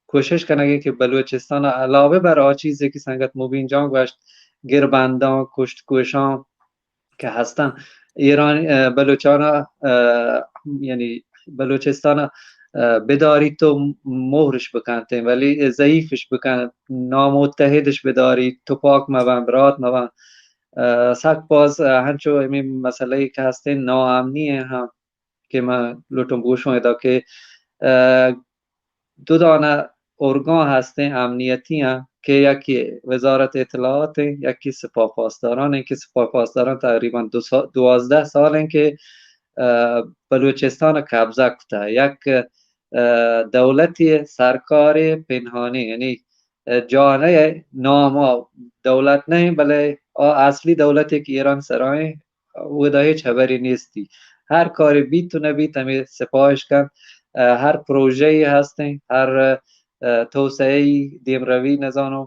کوشش کنگه که بلوچستان علاوه بر چیزی که سنگت مبین جان گوشت گربندان کشت کوشان که هستن ایران بلوچان یعنی بلوچستان بداری تو مهرش بکنتین ولی ضعیفش بکن نامتحدش بداری تو پاک مبن برات مبن سک باز هنچو همین مسئله که هستین ناامنیه هم که من لوتون بوشون ادا که دو دانه ارگان هستن امنیتی هم که یکی وزارت اطلاعات یکی سپاه پاسداران که سپاه پاسداران تقریبا 12 سال که بلوچستان قبضه کرده یک دولتی سرکار پنهانی یعنی جانه نام دولت نه بله اصلی دولتی که ایران سرای او دا هیچ خبری نیستی هر کاری بیت و نبیت همی سپاهش کن هر پروژه‌ای هستن هر توسعه دیمروی نزانو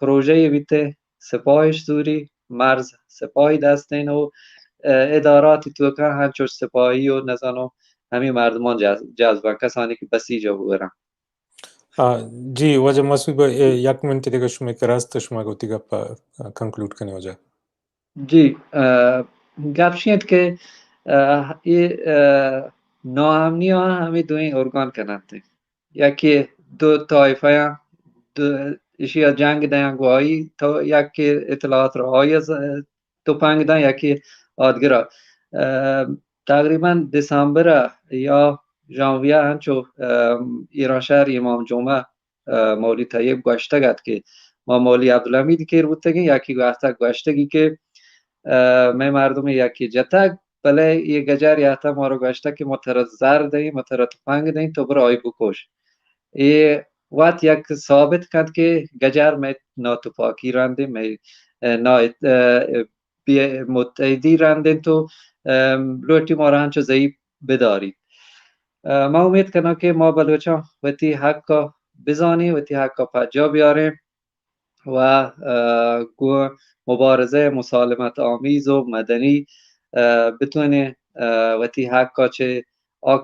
پروژه بیت سپاهش دوری مرز سپاهی دستین و اداراتی تو که هنچوش سپاهی و نزانو همین مردمان جذبن کسانی که بسیجا بورن جی وجه مسعود یک منٹ دیگه شما که راست شما گوتی گپ کنکلود کنی وجه جی گپ شید که ناامنی ها همین دو این ارگان کنند یکی دو طایفه اشی از جنگ دین گوهایی تا یکی اطلاعات را های تو پنگ دن یکی آدگرا تقریبا دسامبر یا ژانویه هنچو ایران شهر امام جمعه مولی طیب گوشته گد که ما مولی عبدالحمید کیر بودتگی یکی گوشتگی که می مردم یکی جتگ بله یه گجر یحتا ما رو گوشته که ما ترا زر دهیم ما ترا تفنگ دهیم تو برو آی بکش یه وقت یک ثابت کرد که گجر می ناتفاکی رنده می متعدی رنده تو لوٹی ما رو هنچو ضعیب بدارید ما امید کنم که ما بلوچان وقتی حقا بزانی وقتی حقا پجا بیاریم و مبارزه مسالمت آمیز و مدنی بتونه وقتی حقا چه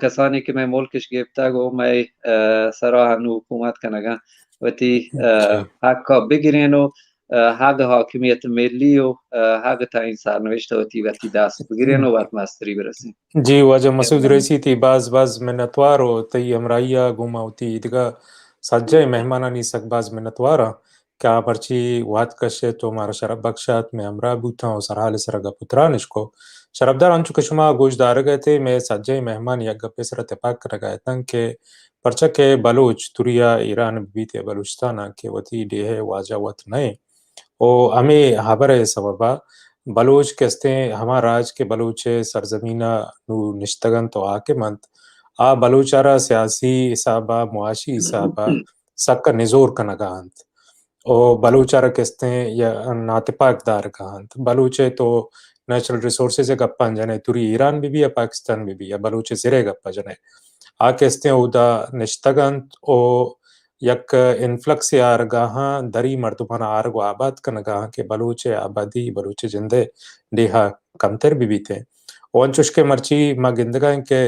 کسانی که می ملکش گفته و می سراح نو حکومت کنگن وقتی حقا بگیرین و حق حاکمیت ملی و حق تعیین سرنوشت وقتی دست بگیرین و وقت مستری برسین جی واجه مسعود رئیسی تی باز منتوارو تی امرائیه گوماوتی دیگه سجای مهمانانی سک باز منتوارا که پرچی وات کشه تو مارا شراب بخشات میں امرا بوتا و سرحال سرگا پترانش کو شرابدار انچو که شما گوش داره گئے تھے میں سجای مهمان یک گپے سر اتفاق کر گئے تن کہ پرچا کے بلوچ توریا ایران بیت بلوچستان کے وتی دیه واجہ وت نہیں او ہمیں خبر سببا بلوچ کہتے ہیں ہمارا راج کے بلوچ سرزمینہ نو نشتگن تو حاکمند بلوچارا سیاسی حسابہ معاشی حسابہ سکا نزور کنگانت او بلوچارا کہتے ہیں یا ناتپاک دار کہانت بلوچے تو نیچرل ریسورسز گپان جنے توری ایران بھی یا پاکستان بھی یا بلوچ زرے گپا جنے کہتے ہیں او دا نشتگنت او यक इन्फ्लक्स आरगाहा दरी मर्दुमाना आरगो आबाद कनगाहा के बलूचे आबादी बलूचे जिंदे देहा कमतर भी थे वंचुश के मर्ची मा गिंदगा के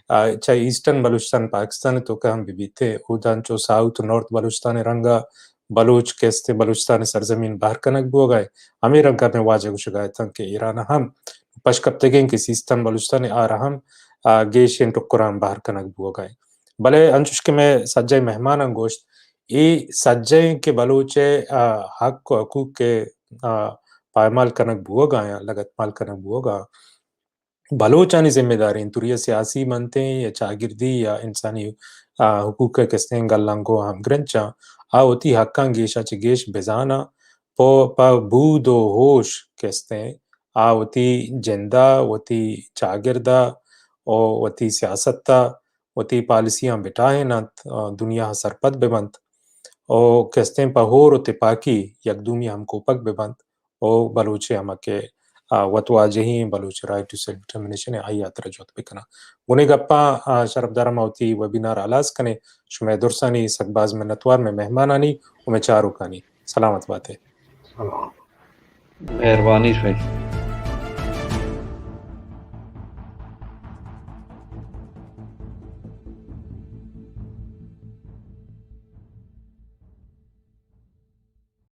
चाहे ईस्टर्न बलूचिस्तान पाकिस्तान तो का हम भी थे उदांचो साउथ नॉर्थ बलूचिस्तान रंगा बलूच केस्ते बलूचिस्तान सरजमीन बाहर कनक बो गए हमें रंगा में वाजे गुशगाए था कि ईरान हम पशकप्तगें के सिस्तान बलूचिस्तान आ रहा गेशियन टुकुराम बाहर कनक बो गए भले अंशुश के में सज्जय मेहमान अंगोश्त ये सज्जय के बलूचे हक को हकूक के पायमाल कनक बुआ गाया लगत माल कनक बुआ गा बलोचानी जिम्मेदारी तुरिया सियासी बनते या चागिर्दी या इंसानी हुकूक के किस्तें गल्लांगो हम ग्रंचा होती हक्का गेशा गेश बेजाना पो पा बूदो होश किस्तें होती जिंदा होती चागिरदा और होती सियासत्ता होती पॉलिसियां बिठाए ना दुनिया सरपत बेबंत और किस्तें पहोर होते पाकी यकदूमी हम कोपक बेबंत और बलोचे हम के वतवाजही Baloch right to self determination आई यात्रा जोत बिकना उन्हें गप्पा शरफदारा मावती वेबिनार आलास कने शुमे दुरसानी सकबाज में नतवार में मेहमानानी उमे चारू कानी सलामत बातें मेहरबानी भाई